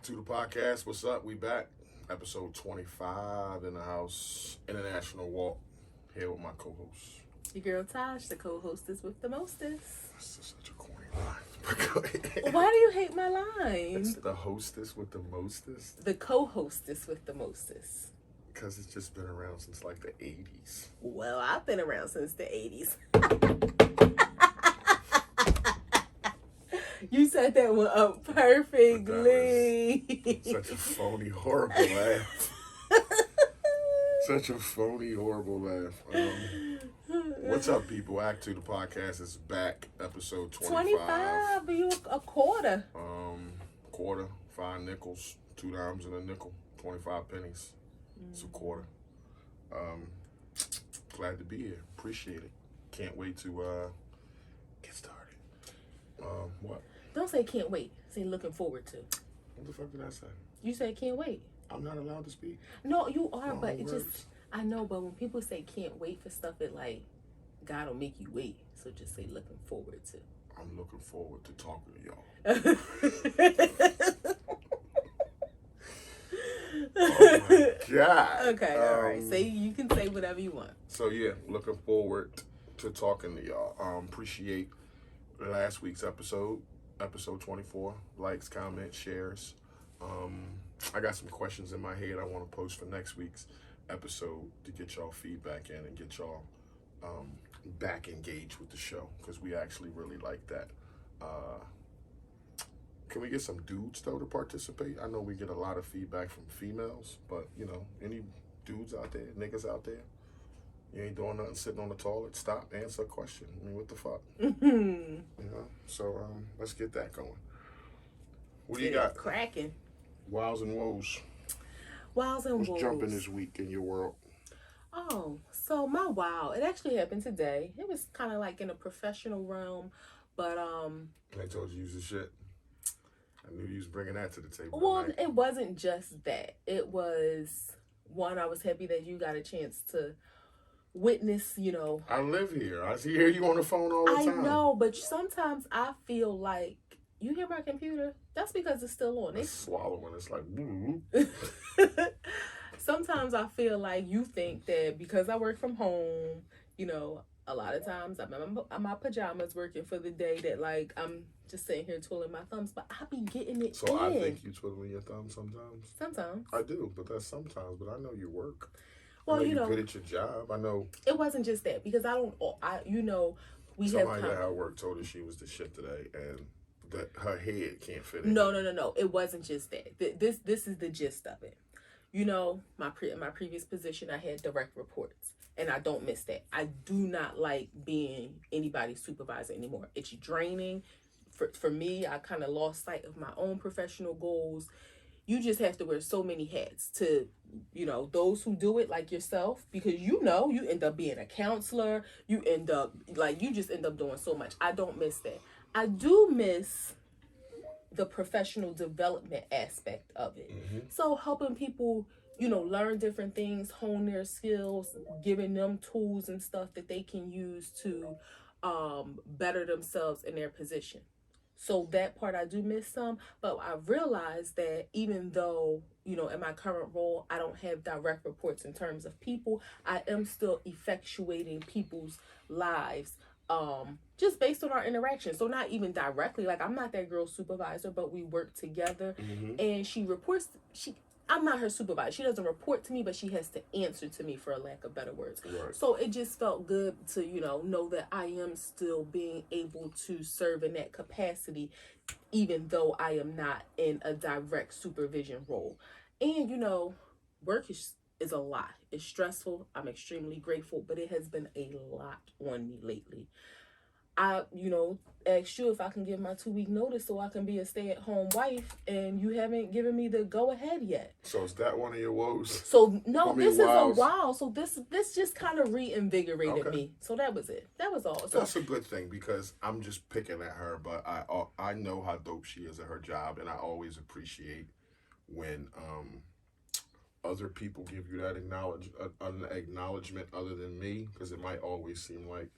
A2TP podcast. What's up? We back. Episode 25 in the house. International Walk. Here with my co-host. Your girl Tosh, the co-hostess with the mostest. This is such a corny line. Why do you hate my line? It's the hostess with the mostest. The co-hostess with the mostest. Because it's just been around since like the 80s. Well, I've been around since the 80s. You set that one up perfectly. Such a phony, horrible laugh. Such a phony, horrible laugh. What's up, people? A2TP podcast is back. Episode 25. But you a quarter. Quarter, 5 nickels, 2 dimes and a nickel, 25 pennies. It's a quarter. Glad to be here. Appreciate it. Can't wait to get started. What? Don't say can't wait. Say looking forward to. What the fuck did I say? You said can't wait. I'm not allowed to speak. No, you are, but it words. just, I know, but when people say can't wait for stuff, it like, God will make you wait. So just say looking forward to. I'm looking forward to talking to y'all. Oh my God. Okay, all right. Say you can say whatever you want. So yeah, looking forward to talking to y'all. Appreciate last week's episode 24. Likes, comments, shares. I got some questions in my head I want to post for next week's episode to get y'all feedback in and get y'all back engaged with the show because we actually really like that. Can we get some dudes though to participate? I know we get a lot of feedback from females, but you know, any dudes out there, niggas out there, you ain't doing nothing sitting on the toilet. Stop, answer a question. I mean, what the fuck? You know. So let's get that going. What do you got? Cracking. Wows and woes. Wows and woes. What's jumping this week in your world? Oh, so my wow, it actually happened today. It was kind of like in a professional realm, but I told you use the shit. I knew you was bringing that to the table. Well, tonight. it wasn't just that. It was one. I was happy that you got a chance to witness. You know, I live here. I hear you on the phone all the time. I know, but sometimes I feel like you hear my computer. That's because it's still on. It's swallowing. It's like. Sometimes I feel like you think that because I work from home, you know, a lot of times I'm in my pajamas working for the day that like I'm just sitting here twiddling my thumbs, but I be getting it So in. I think you twiddling your thumb sometimes. Sometimes I do, but that's sometimes. But I know you work. Well, I know you know, you're good at your job. I know. It wasn't just that because you know, we somebody have. That I work told her she was the shit today, and that her head can't fit in. No. It wasn't just that. This is the gist of it. You know, in my previous position, I had direct reports, and I don't miss that. I do not like being anybody's supervisor anymore. It's draining. For me, I kind of lost sight of my own professional goals. You just have to wear so many hats to, you know, those who do it like yourself, because you know, you end up being a counselor. You just end up doing so much. I don't miss that. I do miss the professional development aspect of it. Mm-hmm. So helping people, you know, learn different things, hone their skills, giving them tools and stuff that they can use to better themselves in their position. So that part I do miss some, but I realized that even though, you know, in my current role, I don't have direct reports in terms of people, I am still effectuating people's lives just based on our interaction. So not even directly, like I'm not that girl's supervisor, but we work together. Mm-hmm. And I'm not her supervisor. She doesn't report to me, but she has to answer to me, for a lack of better words. Right. So it just felt good to, you know that I am still being able to serve in that capacity, even though I am not in a direct supervision role. And, you know, work is a lot. It's stressful. I'm extremely grateful, but it has been a lot on me lately. I, you know, asked you if I can give my 2-week notice so I can be a stay-at-home wife, and you haven't given me the go-ahead yet. So is that one of your woes? So no, this is a wow. So this just kind of reinvigorated me. So that was it. That was all. So that's a good thing because I'm just picking at her, but I know how dope she is at her job, and I always appreciate when other people give you that acknowledgement other than me, because it might always seem like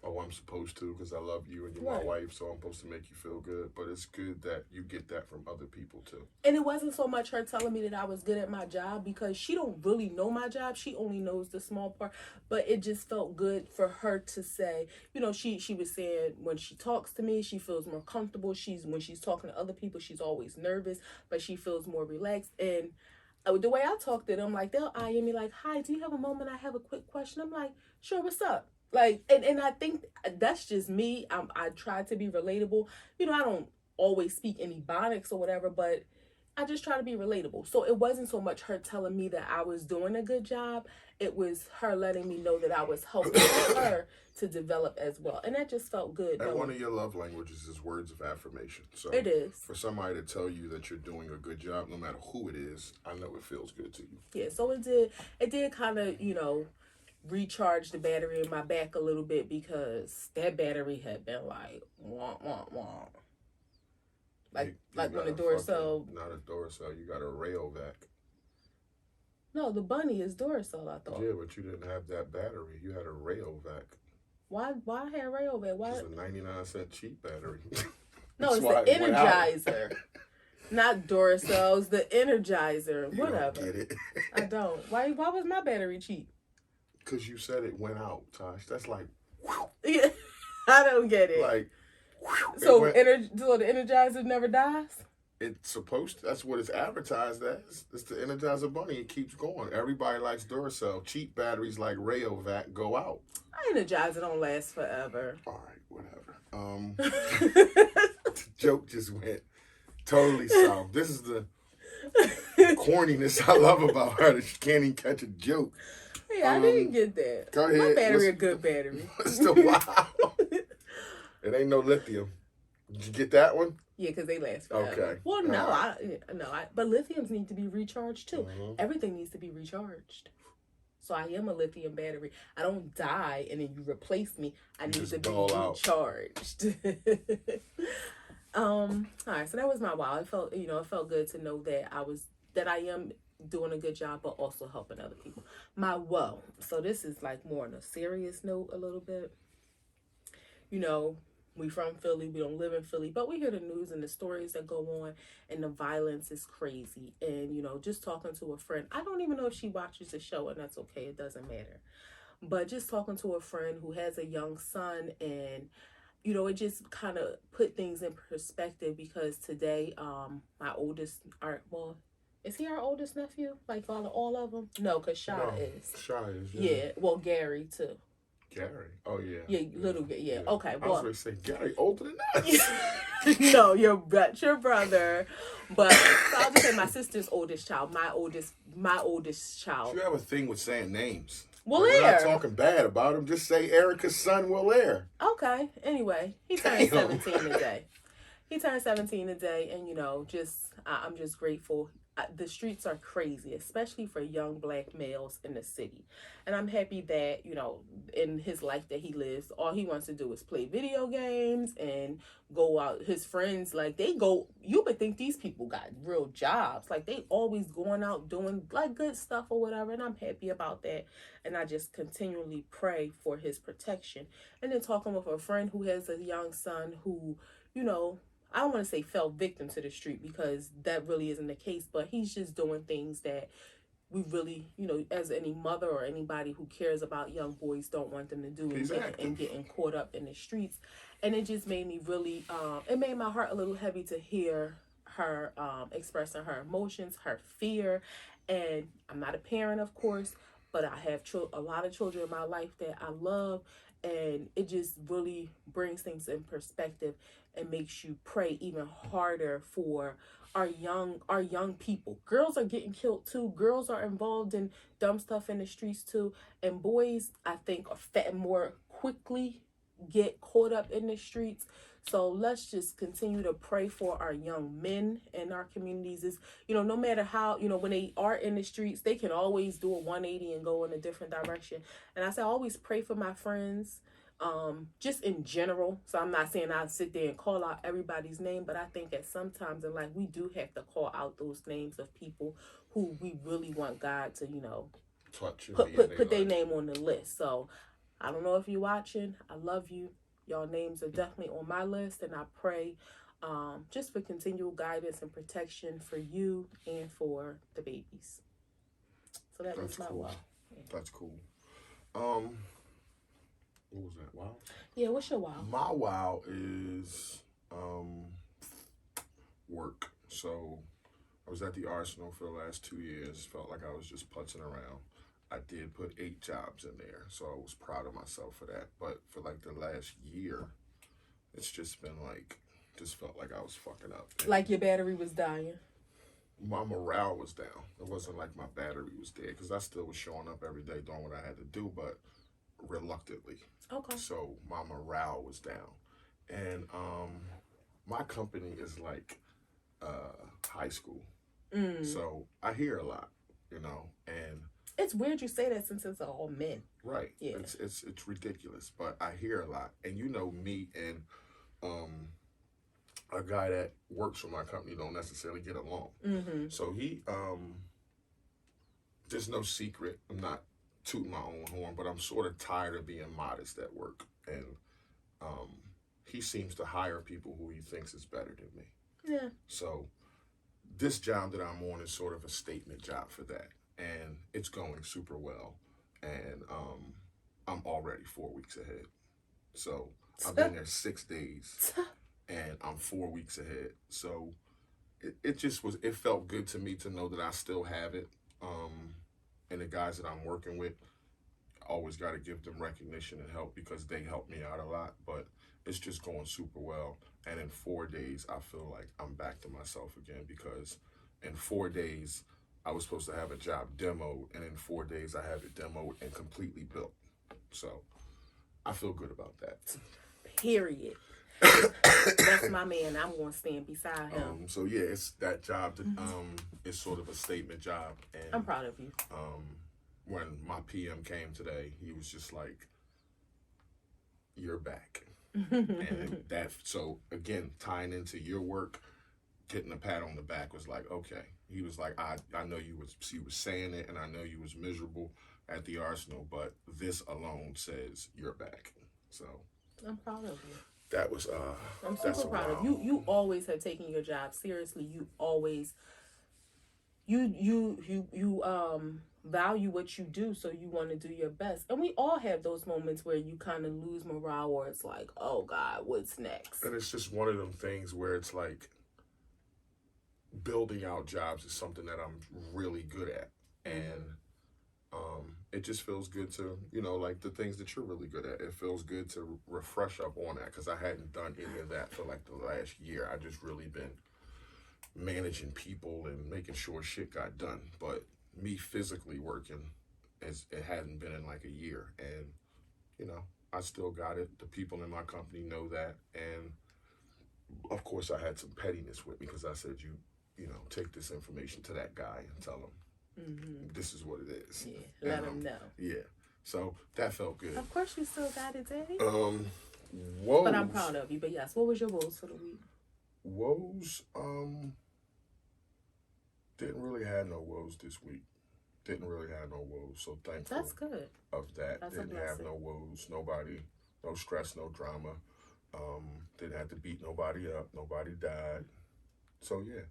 oh, I'm supposed to because I love you and you're my Right. wife, so I'm supposed to make you feel good. But it's good that you get that from other people too. And it wasn't so much her telling me that I was good at my job, because she don't really know my job. She only knows the small part. But it just felt good for her to say, she was saying when she talks to me, she feels more comfortable. When she's talking to other people, she's always nervous, but she feels more relaxed. And the way I talk to them, like, they'll eye me like, "Hi, do you have a moment? I have a quick question." I'm like, "Sure, what's up?" Like, and I think that's just me. I try to be relatable. I don't always speak in ebonics or whatever, but I just try to be relatable. So it wasn't so much her telling me that I was doing a good job. It was her letting me know that I was helping her to develop as well. And that just felt good. And one of your love languages is words of affirmation. So it is. For somebody to tell you that you're doing a good job, no matter who it is, I know it feels good to you. Yeah, so it did kind of, recharge the battery in my back a little bit, because that battery had been like wah wah wah. Like when the Duracell. Not a Duracell, you got a Rayovac. No, the bunny is Duracell, I thought. Yeah, but you didn't have that battery. You had a Rayovac. Why I had Rayovac? Why? It's a 99-cent cheap battery. No, it's the Energizer. Not Duracell's, the Energizer. You Whatever. Don't get it. I don't. Why was my battery cheap? Because you said it went out, Tosh. That's like, yeah, I don't get it. Like, so the Energizer never dies? It's supposed to. That's what it's advertised as. It's the Energizer Bunny. It keeps going. Everybody likes Duracell. Cheap batteries like Rayovac go out. Energizer don't last forever. All right, whatever. The joke just went totally south. This is the corniness I love about her, that she can't even catch a joke. Hey, I didn't get that. Go ahead. My battery a good battery. What's the wow? It ain't no lithium. Did you get that one? Yeah, because they last forever. Okay. Well, no, but lithiums need to be recharged too. Mm-hmm. Everything needs to be recharged. So I am a lithium battery. I don't die and then you replace me. I need to be recharged. All right, so that was my wow. It felt good to know that I am doing a good job, but also helping other people. My woe. So this is like more on a serious note a little bit. We from Philly, we don't live in Philly, but we hear the news and the stories that go on, and the violence is crazy. And, just talking to a friend, I don't even know if she watches the show, and that's okay, it doesn't matter. But just talking to a friend who has a young son, and, it just kind of put things in perspective, because today, my oldest, is he our oldest nephew? Like all of them? No, because Shy is. Shy is, yeah. Well, Gary, too. Gary. Oh, yeah. Yeah, little Gary. Yeah. Okay. Well, I was going to say, Gary older than us. No, your brother. But so I'll just say my sister's oldest child, my oldest child. You have a thing with saying names. Will We're not talking bad about him. Just say Erica's son, Will Air. Okay. Anyway, he turned 17 today. And I'm just grateful. The streets are crazy, especially for young black males in the city. And I'm happy that, in his life that he lives, all he wants to do is play video games and go out. His friends, you would think these people got real jobs. Like, they always going out doing, good stuff or whatever. And I'm happy about that. And I just continually pray for his protection. And then talking with a friend who has a young son who, I don't want to say fell victim to the street, because that really isn't the case, but he's just doing things that we really, as any mother or anybody who cares about young boys, don't want them to do, and getting caught up in the streets. And it just made me really, it made my heart a little heavy to hear her expressing her emotions, her fear. And I'm not a parent, of course, but I have a lot of children in my life that I love. And it just really brings things in perspective and makes you pray even harder for our young people. Girls are getting killed too. Girls are involved in dumb stuff in the streets too. And boys, I think, are more quickly get caught up in the streets. So let's just continue to pray for our young men in our communities. Is, no matter how, when they are in the streets, they can always do a 180 and go in a different direction. And I say, I always pray for my friends, just in general. So I'm not saying I sit there and call out everybody's name, but I think at sometimes in life we do have to call out those names of people who we really want God to, touch, put their name on the list. So I don't know if you're watching. I love you. Y'all names are definitely on my list, and I pray just for continual guidance and protection for you and for the babies. So that That's is my cool. wow. Yeah. That's cool. Um, what was that? Wow. Yeah, what's your wow? My wow is work. So I was at the Arsenal for the last 2 years. Felt like I was just putzing around. I did put 8 jobs in there, so I was proud of myself for that. But for like the last year, it's just been like, just felt like I was fucking up. And Like your battery was dying. my morale was down. It wasn't like my battery was dead because I still was showing up every day doing what I had to do, but reluctantly. Okay. So my morale was down. And my company is like high school. So I hear a lot, and It's weird you say that since it's all men. right. Yeah. It's ridiculous, but I hear a lot. And me and a guy that works for my company don't necessarily get along. So he there's no secret. I'm not tooting my own horn, but I'm sort of tired of being modest at work. And he seems to hire people who he thinks is better than me. Yeah. So this job that I'm on is sort of a statement job for that. And it's going super well. And I'm already 4 weeks ahead. So I've been there 6 days and I'm 4 weeks ahead. So it felt good to me to know that I still have it. And the guys that I'm working with, always got to give them recognition and help because they help me out a lot. But it's just going super well. And in 4 days, I feel like I'm back to myself again because in 4 days, I was supposed to have a job demoed, and in 4 days, I have it demoed and completely built. So I feel good about that. Period. That's my man. I'm going to stand beside him. So yeah, it's that job that is sort of a statement job. And I'm proud of you. When my PM came today, he was just like, "You're back." And that, so again, tying into your work, getting a pat on the back was like, okay. He was like, I know he was saying it, and I know you was miserable at the Arsenal, but this alone says you're back. So I'm proud of you. that was I'm super proud of you. You always have taken your job seriously. You always you value what you do, so you want to do your best. And we all have those moments where you kind of lose morale, or it's like, oh God, what's next? And it's just one of them things where it's like building out jobs is something that I'm really good at. And it just feels good to, like the things that you're really good at. It feels good to refresh up on that because I hadn't done any of that for like the last year. I just really been managing people and making sure shit got done. But me physically working, it hadn't been in like a year. And, I still got it. The people in my company know that. And of course, I had some pettiness with me because I said, take this information to that guy and tell him this is what it is. Yeah, let him know. Yeah. So that felt good. Of course, you still got it, Daddy. Woes. But I'm proud of you. But yes, what was your woes for the week? Woes, didn't really have no woes this week. Didn't really have no woes. So thankful. That's good. Of that. That's didn't have no woes. Nobody, no stress, no drama. Didn't have to beat nobody up. Nobody died. So yeah,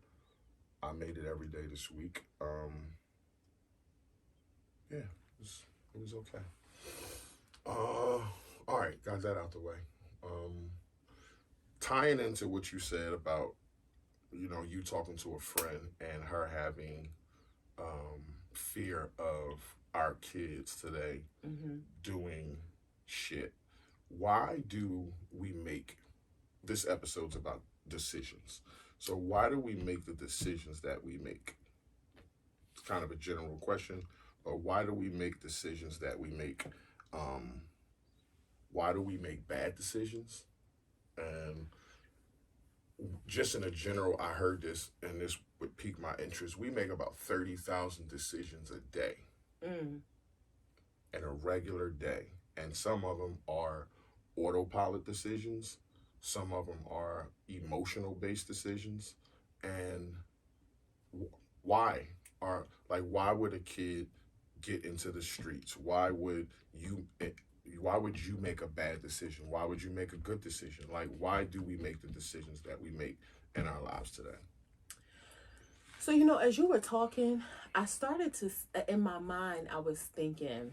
I made it every day this week. Yeah, it was okay. All right, got that out the way. Tying into what you said about, you talking to a friend and her having fear of our kids today doing shit. Why do we make, this episode's about decisions. So why do we make the decisions that we make? It's kind of a general question, but why do we make decisions that we make? Why do we make bad decisions? And just in a general, I heard this, and this would pique my interest. We make about 30,000 decisions a day in a regular day. And some of them are autopilot decisions. Some of them are emotional-based decisions. And why would a kid get into the streets? Why would why would you make a bad decision? Why would you make a good decision? Like, why do we make the decisions that we make in our lives today? So, as you were talking, I started to, in my mind, I was thinking,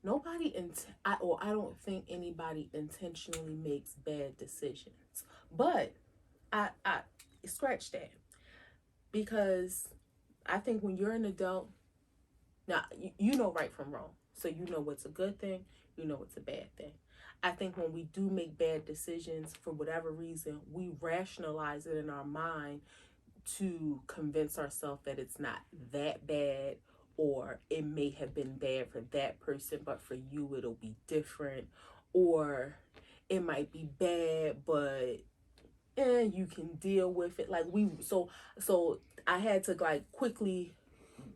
I don't think anybody intentionally makes bad decisions. But I scratch that, because I think when you're an adult, now you know right from wrong. So you know what's a good thing, you know what's a bad thing. I think when we do make bad decisions for whatever reason, we rationalize it in our mind to convince ourselves that it's not that bad, or it may have been bad for that person, but for you it'll be different, or it might be bad, but you can deal with it. Like so I had to like quickly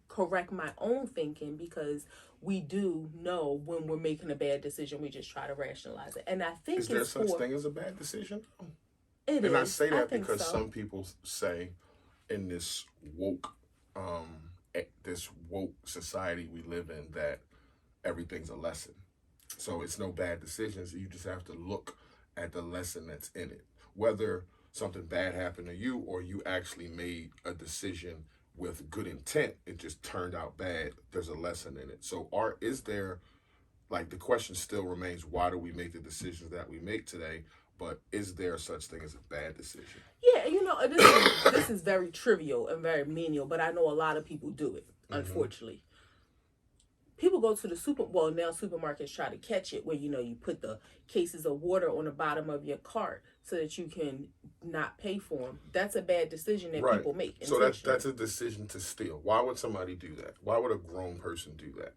correct my own thinking, because we do know when we're making a bad decision, we just try to rationalize it. And I think Is there such thing as a bad decision? It and is. I say that think because so. some people say in this woke society we live in that everything's a lesson. So it's no bad decisions. You just have to look at the lesson that's in it. Whether something bad happened to you or you actually made a decision with good intent, it just turned out bad. There's a lesson in it. So is there, like, the question still remains, why do we make the decisions that we make today? But is there such thing as a bad decision? Yeah, this is very trivial and very menial, but I know a lot of people do it, unfortunately. People go to the now supermarkets try to catch it, where you put the cases of water on the bottom of your cart so that you can not pay for them. That's a bad decision that people make. So that's a decision to steal. Why would somebody do that? Why would a grown person do that?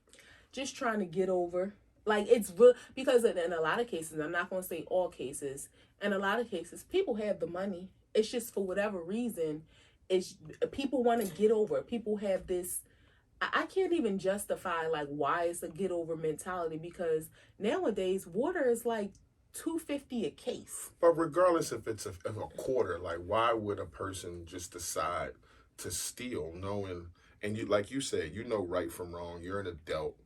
Just trying to get over. Like, it's real, because in a lot of cases, I'm not going to say all cases, in a lot of cases, people have the money. It's just for whatever reason, it's people want to get over. People have this. I can't even justify like why it's a get over mentality, because nowadays water is like $2.50 a case. But regardless if it's a quarter, like, why would a person just decide to steal, knowing, and you, like you said, right from wrong. You're an adult,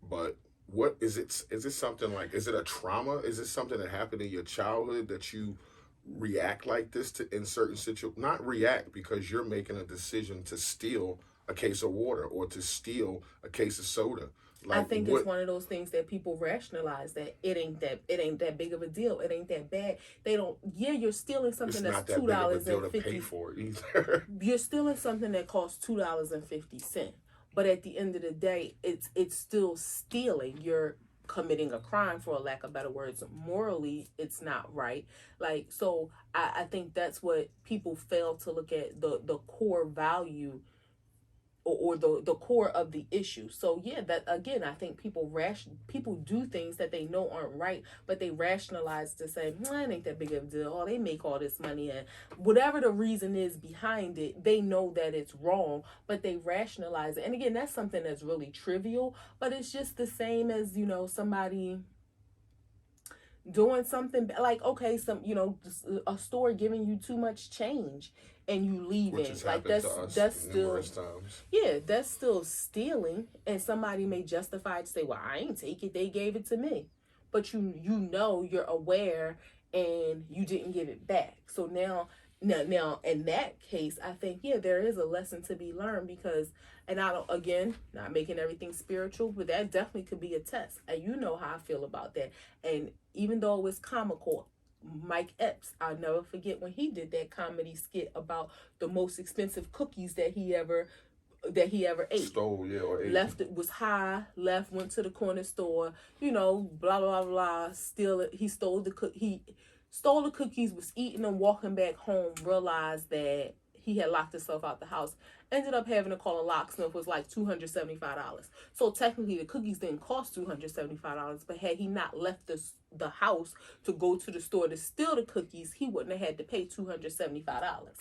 but what is it? Is it something like? Is it a trauma? Is it something that happened in your childhood that you react like this to in certain situations? Not react because you're making a decision to steal a case of water or to steal a case of soda. Like, I think it's one of those things that people rationalize, that it ain't that big of a deal. It ain't that bad. They don't. Yeah, you're stealing something that's $2.50 for it either. You're stealing something that costs $2.50. But at the end of the day, it's still stealing. You're committing a crime, for a lack of better words. Morally, it's not right. Like, so I think that's what people fail to look at, the core value, or the core of the issue. So yeah, that again, I think people do things that they know aren't right, but they rationalize to say, it ain't that big of a deal. Oh, they make all this money, and whatever the reason is behind it, they know that it's wrong, but they rationalize it. And again, that's something that's really trivial, but it's just the same as somebody doing something like, okay, a store giving you too much change and you leaving, like that's still times. Yeah, that's still stealing. And somebody may justify it to say, well, I ain't take it, they gave it to me, but you're aware, and you didn't give it back. So now in that case, I think, yeah, there is a lesson to be learned, because, and I don't, again, not making everything spiritual, but that definitely could be a test. And you know how I feel about that. And even though it was comical, Mike Epps, I'll never forget when he did that comedy skit about the most expensive cookies that he ever ate. Stole, yeah, or ate. Left, it was high, went to the corner store, blah, blah, blah, steal it. He stole the cookies, was eating them, walking back home, realized that he had locked himself out the house. Ended up having to call a locksmith, was like $275. So technically the cookies didn't cost $275, but had he not left the house to go to the store to steal the cookies, he wouldn't have had to pay $275.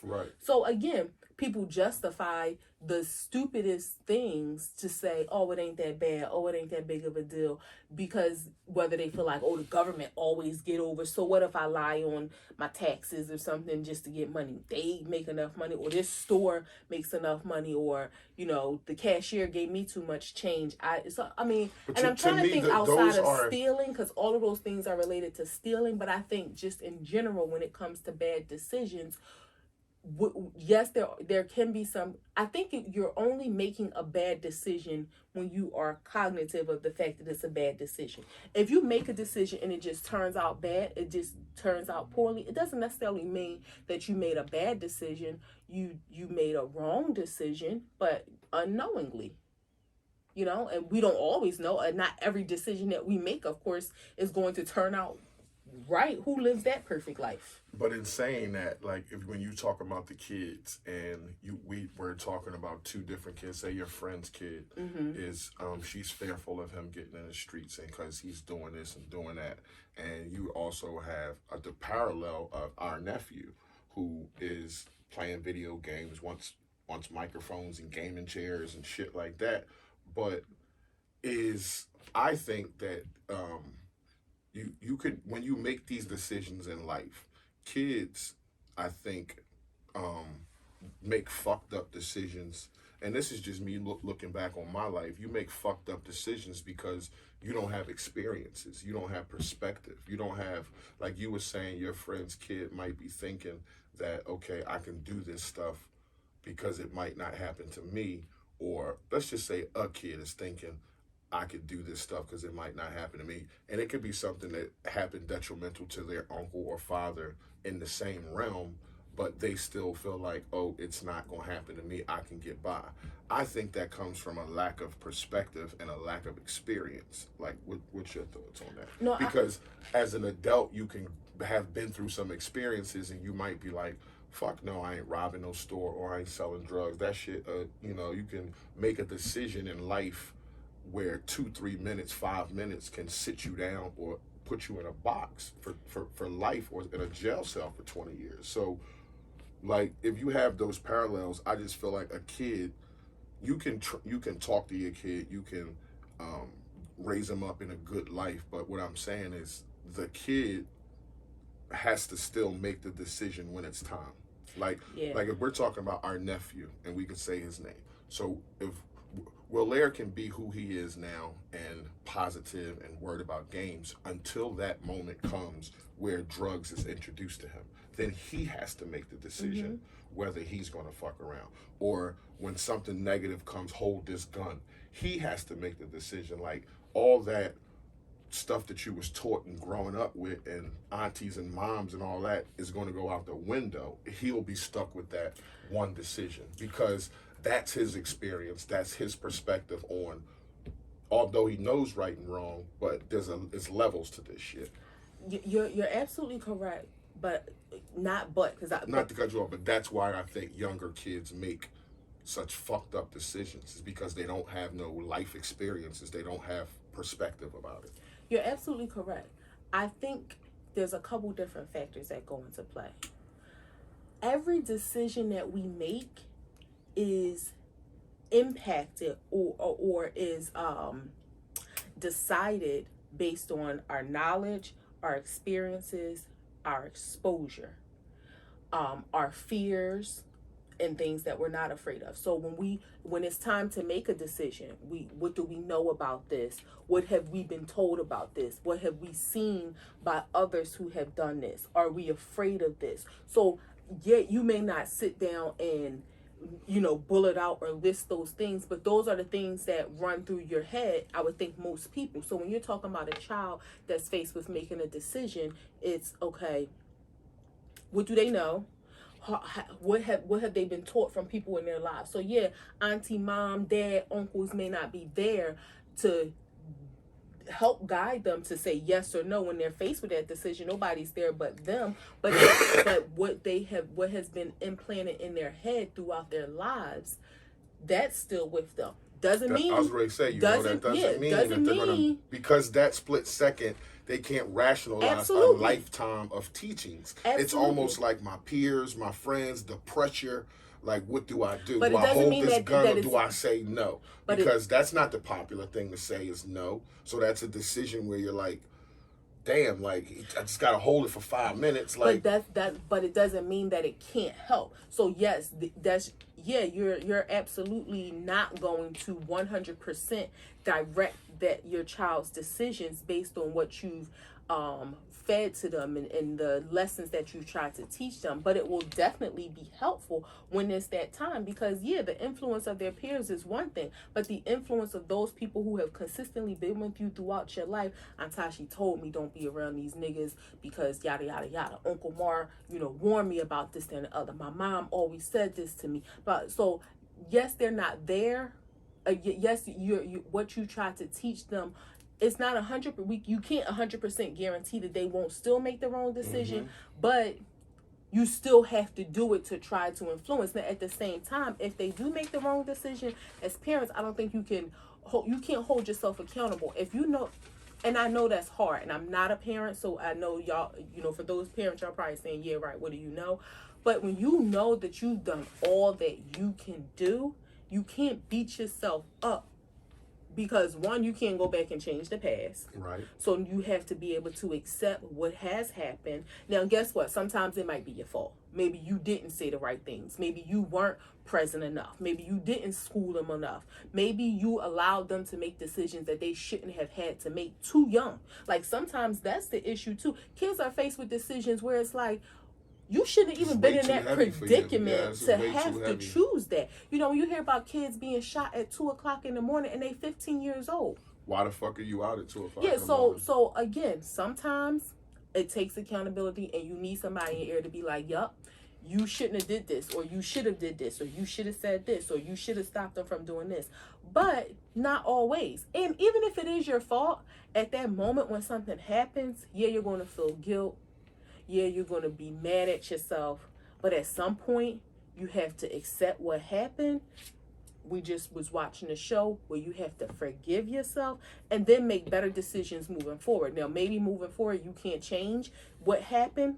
Right. So again, people justify the stupidest things to say, oh, it ain't that bad, oh, it ain't that big of a deal, because whether they feel like, oh, the government always get over, so what if I lie on my taxes or something just to get money? They make enough money, or this store makes enough money, or the cashier gave me too much change. I'm trying to think outside of stealing, because all of those things are related to stealing, but I think just in general, when it comes to bad decisions, yes, there can be some. I think you're only making a bad decision when you are cognitive of the fact that it's a bad decision. If you make a decision and it just turns out bad, it just turns out poorly, it doesn't necessarily mean that you made a bad decision. You made a wrong decision, but unknowingly. And we don't always know, and not every decision that we make, of course, is going to turn out right. Who lives that perfect life? But in saying that, like, when you talk about the kids, and we were talking about two different kids. Say your friend's kid is she's fearful of him getting in the streets, and because he's doing this and doing that. And you also have the parallel of our nephew, who is playing video games, wants microphones and gaming chairs and shit like that. But I think that you could, when you make these decisions in life, kids, I think, make fucked up decisions. And this is just me looking back on my life. You make fucked up decisions because you don't have experiences. You don't have perspective. You don't have, like you were saying, your friend's kid might be thinking that, okay, I can do this stuff because it might not happen to me. Or let's just say a kid is thinking, I could do this stuff because it might not happen to me. And it could be something that happened detrimental to their uncle or father in the same realm, but they still feel like, oh, it's not going to happen to me. I can get by. I think that comes from a lack of perspective and a lack of experience. Like, what's your thoughts on that? No, because as an adult, you can have been through some experiences and you might be like, fuck no, I ain't robbing no store, or I ain't selling drugs. That shit, you can make a decision in life where 2-3 minutes, 5 minutes can sit you down or put you in a box for life, or in a jail cell for 20 years. So, like, if you have those parallels, I just feel like a kid, you can talk to your kid, you can raise them up in a good life, but what I'm saying is the kid has to still make the decision when it's time. Like if we're talking about our nephew and we can say his name. So if Lair can be who he is now and positive and worried about games until that moment comes where drugs is introduced to him. Then he has to make the decision whether he's going to fuck around. Or when something negative comes, hold this gun. He has to make the decision. Like, all that stuff that you was taught and growing up with, and aunties and moms and all that, is going to go out the window. He'll be stuck with that one decision because that's his experience, that's his perspective on, although he knows right and wrong, but there's levels to this shit. You're absolutely correct, but not to cut you off, but that's why I think younger kids make such fucked up decisions, is because they don't have no life experiences, they don't have perspective about it. You're absolutely correct. I think there's a couple different factors that go into play. Every decision that we make is impacted or is decided based on our knowledge, our experiences, our exposure, our fears, and things that we're not afraid of. So when it's time to make a decision, what do we know about this? What have we been told about this? What have we seen by others who have done this? Are we afraid of this? So yet you may not sit down and bullet out or list those things, but those are the things that run through your head, I would think, most people. So when you're talking about a child that's faced with making a decision, it's okay, what do they know? What have they been taught from people in their lives? So yeah, auntie, mom, dad, uncles may not be there to help guide them to say yes or no when they're faced with that decision. Nobody's there but them. But what has been implanted in their head throughout their lives, that's still with them. Doesn't That, I was mean ready to say, that doesn't yeah doesn't mean doesn't that they're going to, mean because that split second, they can't rationalize a absolutely lifetime of teachings. It's absolutely. almost like my peers, my friends, the pressure. Like, what do I do? But Do it I doesn't hold mean this that gun that or it's do I say no? but it Because that's not the popular thing to say is no. So that's a decision where you're like, damn, like, I just got to hold it for 5 minutes. but Like, but it doesn't mean that it can't help. So yes, that's yeah, you're absolutely not going to 100% direct that your child's decisions based on what you've fed to them and the lessons that you try to teach them, but it will definitely be helpful when it's that time, because yeah, the influence of their peers is one thing, but the influence of those people who have consistently been with you throughout your life. Aunt Tashi told me don't be around these niggas because yada yada yada. Uncle Mar, warned me about this and the other. My mom always said this to me. But so yes, they're not there. Yes, you what you try to teach them, it's not 100. You can't 100% guarantee that they won't still make the wrong decision, but you still have to do it to try to influence. Now, at the same time, if they do make the wrong decision, as parents, I don't think you can't hold yourself accountable. If you know, and I know that's hard, and I'm not a parent, so I know y'all, for those parents, y'all probably saying, yeah, right, what do you know? But when you know that you've done all that you can do, you can't beat yourself up, because one, you can't go back and change the past. right. So you have to be able to accept what has happened. Now, guess what? Sometimes it might be your fault. Maybe you didn't say the right things. Maybe you weren't present enough. Maybe you didn't school them enough. Maybe you allowed them to make decisions that they shouldn't have had to make too young. Like, sometimes that's the issue too. Kids are faced with decisions where it's like, you shouldn't have even been in that predicament to have to choose that. When you hear about kids being shot at 2 o'clock in the morning and they 15 years old. Why the fuck are you out at 2 o'clock? Yeah, so again, sometimes it takes accountability, and you need somebody in your ear to be like, yup, you shouldn't have did this, or you should have did this, or you should have said this, or you should have stopped them from doing this. But not always. And even if it is your fault, at that moment when something happens, yeah, you're going to feel guilt. Yeah, you're going to be mad at yourself. But at some point, you have to accept what happened. We just was watching a show where you have to forgive yourself and then make better decisions moving forward. Now, maybe moving forward, you can't change what happened.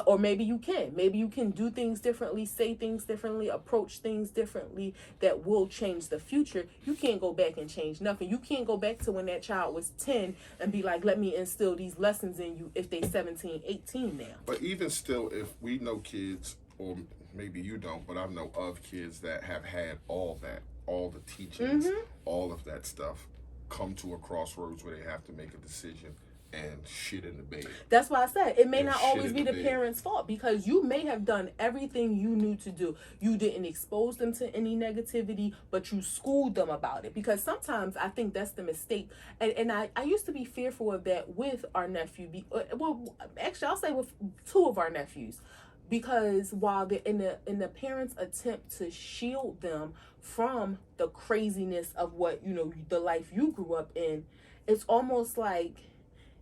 Or maybe you can. Maybe you can do things differently, say things differently, approach things differently that will change the future. You can't go back and change nothing. You can't go back to when that child was 10 and be like, let me instill these lessons in you if they 17, 18 now. But even still, if we know kids, or maybe you don't, but I know of kids that have had all that, all the teachings, all of that stuff, come to a crossroads where they have to make a decision and shit in the bed. That's why I said it may not always be the parents' fault, because you may have done everything you knew to do. You didn't expose them to any negativity, but you schooled them about it. Because sometimes I think that's the mistake. And I used to be fearful of that with our nephew. Well, actually, I'll say with 2 of our nephews. Because while they're in the parents' attempt to shield them from the craziness of what, the life you grew up in, it's almost like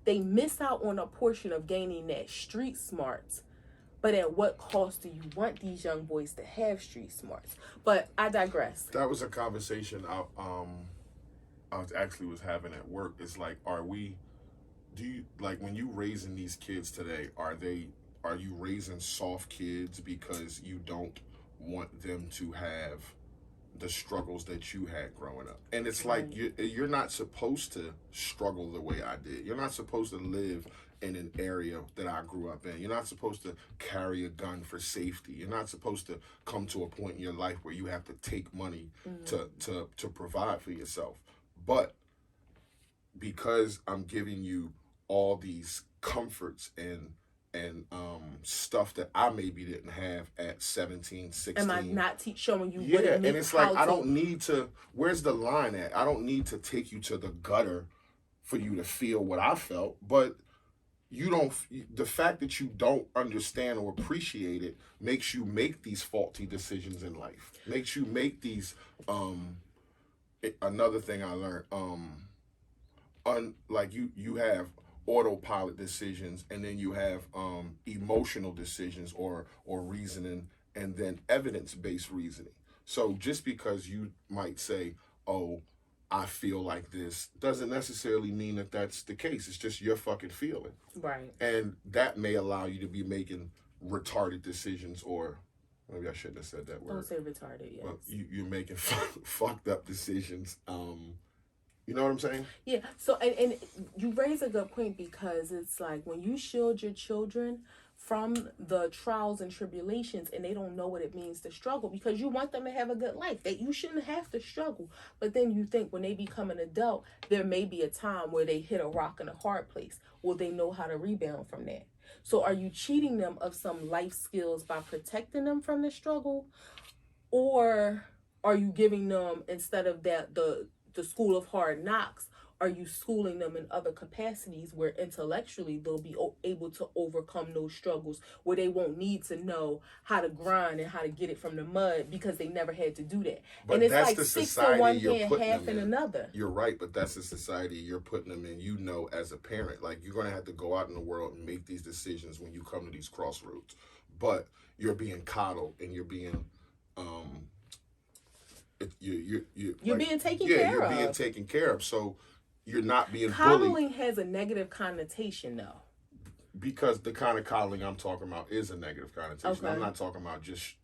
they miss out on a portion of gaining that street smarts. But at what cost do you want these young boys to have street smarts? But I digress. That was a conversation I was having at work. It's like, do you, like, when you raising these kids today, are you raising soft kids because you don't want them to have the struggles that you had growing up? And it's like, you're not supposed to struggle the way I did. You're not supposed to live in an area that I grew up in. You're not supposed to carry a gun for safety. You're not supposed to come to a point in your life where you have to take money to provide for yourself. But because I'm giving you all these comforts and stuff that I maybe didn't have at 17, 16. Am I not showing you what it means? And it's like, I don't need to, where's the line at? I don't need to take you to the gutter for you to feel what I felt, but the fact that you don't understand or appreciate it makes you make these faulty decisions in life. Makes you make these, another thing I learned, like you have autopilot decisions, and then you have emotional decisions or reasoning, and then evidence-based reasoning. So just because you might say, "Oh, I feel like this," doesn't necessarily mean that that's the case. It's just your fucking feeling, Right. and that may allow you to be making retarded decisions, or maybe I shouldn't have said that Don't word. say retarded, yes. But you're making fucked up decisions. You know what I'm saying? Yeah. So, and you raise a good point, because it's like when you shield your children from the trials and tribulations, and they don't know what it means to struggle, because you want them to have a good life, that you shouldn't have to struggle. But then you think when they become an adult, there may be a time where they hit a rock in a hard place. Will they know how to rebound from that? So are you cheating them of some life skills by protecting them from the struggle? Or are you giving them, instead of that, the school of hard knocks, are you schooling them in other capacities where intellectually they'll be able to overcome those struggles, where they won't need to know how to grind and how to get it from the mud because they never had to do that? But and it's that's like the six in society one you're hand, putting half them in in. another. You're right, but that's the society you're putting them in. You know, as a parent, like, you're gonna have to go out in the world and make these decisions when you come to these crossroads. But you're being coddled, and you're being, You're like, being taken yeah, care you're being of. taken care of. So you're not being bullied, Coddling has a negative connotation, though. because the kind of coddling I'm talking about is a negative connotation. Okay. I'm not talking about just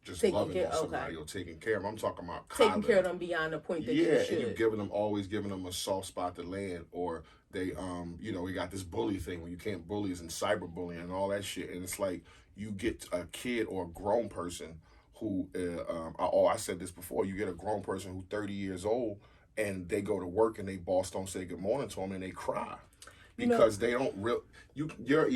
Taking loving care- on somebody, okay. or taking care of them. I'm talking about Taking coddling. care of them beyond the point that you Yeah, should. and you always giving them a soft spot to land, or they, we got this bully thing where you can't bully, and cyberbullying and all that shit. And it's like, you get a kid or a grown person who, I said this before, you get a grown person who's 30 years old, and they go to work, and they boss don't say good morning to them, and they cry because they don't your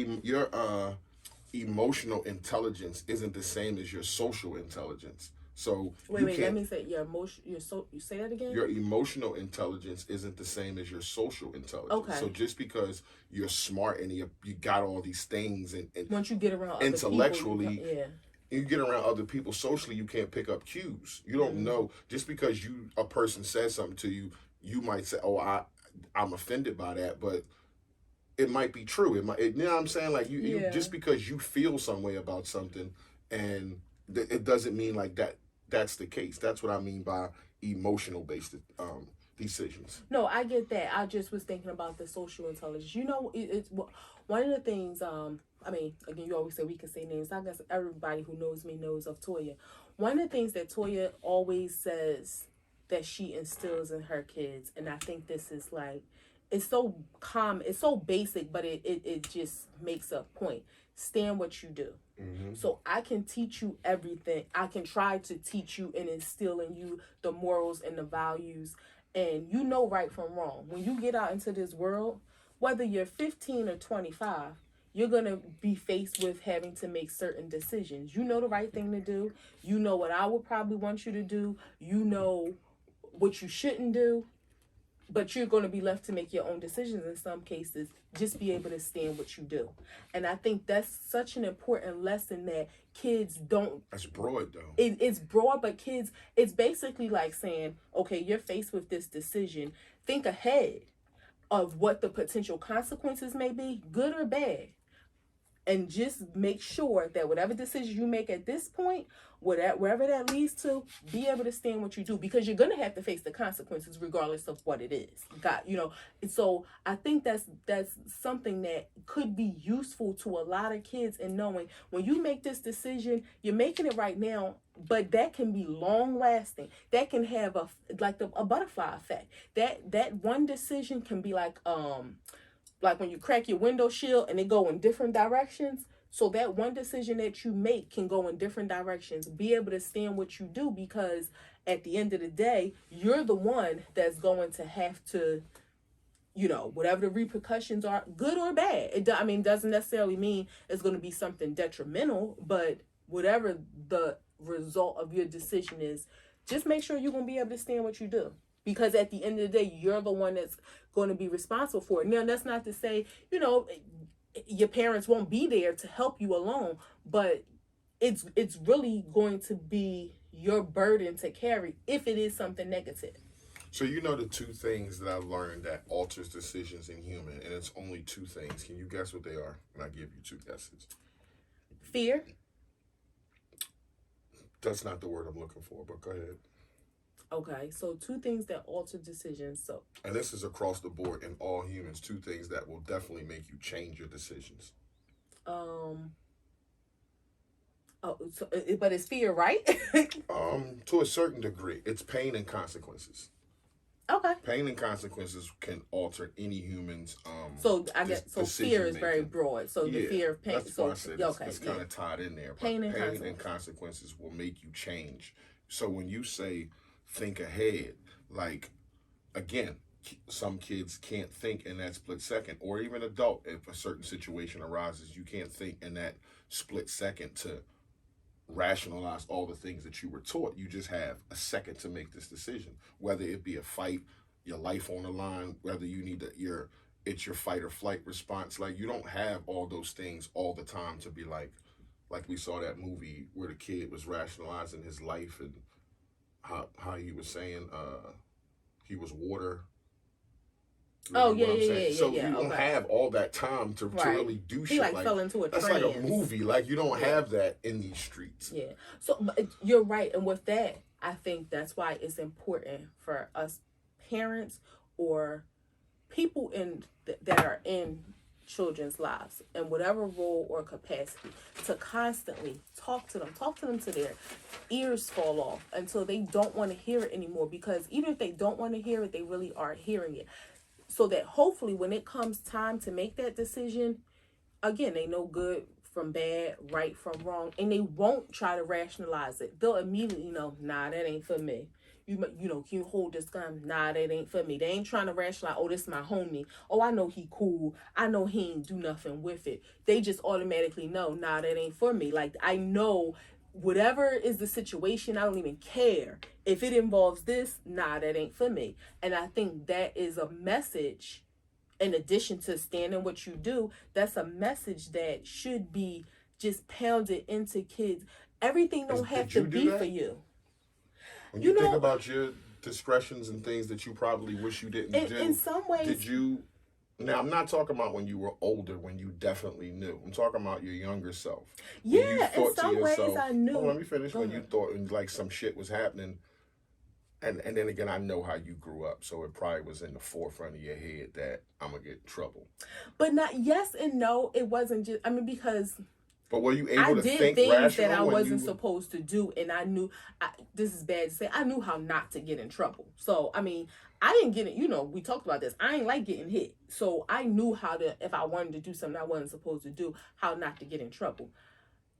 emotional intelligence isn't the same as your social intelligence. So wait, let me say you say that again? Your emotional intelligence isn't the same as your social intelligence. Okay. So just because you're smart and you got all these things, and once you get around intellectually, other people, you get around other people socially, you can't pick up cues. You don't know, just because a person says something to you, you might say, "Oh, I'm offended by that," but it might be true. You know what I'm saying? Like, you just because you feel some way about something, and it doesn't mean like that's the case. That's what I mean by emotional based decisions. No, I get that. I just was thinking about the social intelligence. It's one of the things. I mean, again, you always say we can say names. I guess everybody who knows me knows of Toya. One of the things that Toya always says that she instills in her kids, and I think this is like, it's so common, it's so basic, but it just makes a point. Stand what you do. Mm-hmm. So I can teach you everything. I can try to teach you and instill in you the morals and the values, and you know right from wrong. When you get out into this world, whether you're 15 or 25, you're going to be faced with having to make certain decisions. You know the right thing to do. You know what I would probably want you to do. You know what you shouldn't do. But you're going to be left to make your own decisions in some cases. Just be able to stand what you do. And I think that's such an important lesson that kids don't. That's broad, though. It's broad, but kids, it's basically like saying, okay, you're faced with this decision. Think ahead of what the potential consequences may be, good or bad. And just make sure that whatever decision you make at this point, wherever that leads to, be able to stand what you do, because you're gonna have to face the consequences regardless of what it is. And so I think that's something that could be useful to a lot of kids in knowing when you make this decision, you're making it right now, but that can be long lasting. That can have a butterfly effect. That one decision can be like when you crack your window shield and they go in different directions. So that one decision that you make can go in different directions. Be able to stand what you do, because at the end of the day, you're the one that's going to have to, whatever the repercussions are, good or bad. It doesn't necessarily mean it's going to be something detrimental, but whatever the result of your decision is, just make sure you're going to be able to stand what you do. Because at the end of the day, you're the one that's going to be responsible for it. Now, that's not to say, your parents won't be there to help you along, but it's really going to be your burden to carry if it is something negative. So the two things that I've learned that alters decisions in human, and it's only two things. Can you guess what they are? And I give you two guesses. Fear. That's not the word I'm looking for, but go ahead. Okay, so two things that alter decisions. So, And this is across the board in all humans. Two things that will definitely make you change your decisions. um, but it's fear, right? To a certain degree, it's pain and consequences. Okay. Pain and consequences can alter any human's So I guess so. Fear is very making. broad. So the Yeah, fear of pain. that's So why I said okay, it's yeah. kind of tied in there. Pain But and pain consequences. and consequences will make you change. So when you say think ahead, like again, some kids can't think in that split second, or even adult, if a certain situation arises, you can't think in that split second to rationalize all the things that you were taught. You just have a second to make this decision, whether it be a fight, your life on the line, whether you need to it's your fight or flight response. Like you don't have all those things all the time to be like we saw that movie where the kid was rationalizing his life and how he was saying he was water. Oh Remember what I'm saying? yeah. So you don't Okay. have all that time to Right. really do He shit. like fell into a That's trance. like a movie. Like you don't have that in these streets. Yeah. So but you're right, and with that, I think that's why it's important for us parents or people that are in children's lives in whatever role or capacity to constantly talk to them to their ears fall off until they don't want to hear it anymore, because even if they don't want to hear it, they really are hearing it, so that hopefully when it comes time to make that decision, again, they know good from bad, right from wrong, and they won't try to rationalize it. They'll immediately know, nah, that ain't for me. Can you hold this gun? Nah, that ain't for me. They ain't trying to rationalize, oh, this is my homie. Oh, I know he cool. I know he ain't do nothing with it. They just automatically know, nah, that ain't for me. Like, I know whatever is the situation, I don't even care. If it involves this, nah, that ain't for me. And I think that is a message, in addition to standing what you do, that's a message that should be just pounded into kids. Everything don't have to be for you. When you think about your discretions and things that you probably wish you didn't do, in some ways, did you? Now, I'm not talking about when you were older, when you definitely knew. I'm talking about your younger self. Yeah, in some ways I knew. Oh, let me finish. When you thought like some shit was happening, and then again, I know how you grew up, so it probably was in the forefront of your head that I'm gonna get in trouble. But not yes and no. It wasn't just. I mean, because. But were you able to think I did things that I when wasn't supposed to do, and I knew. This is bad to say. I knew how not to get in trouble. So I mean, I didn't get it. We talked about this. I ain't like getting hit, so I knew how to. If I wanted to do something I wasn't supposed to do, how not to get in trouble.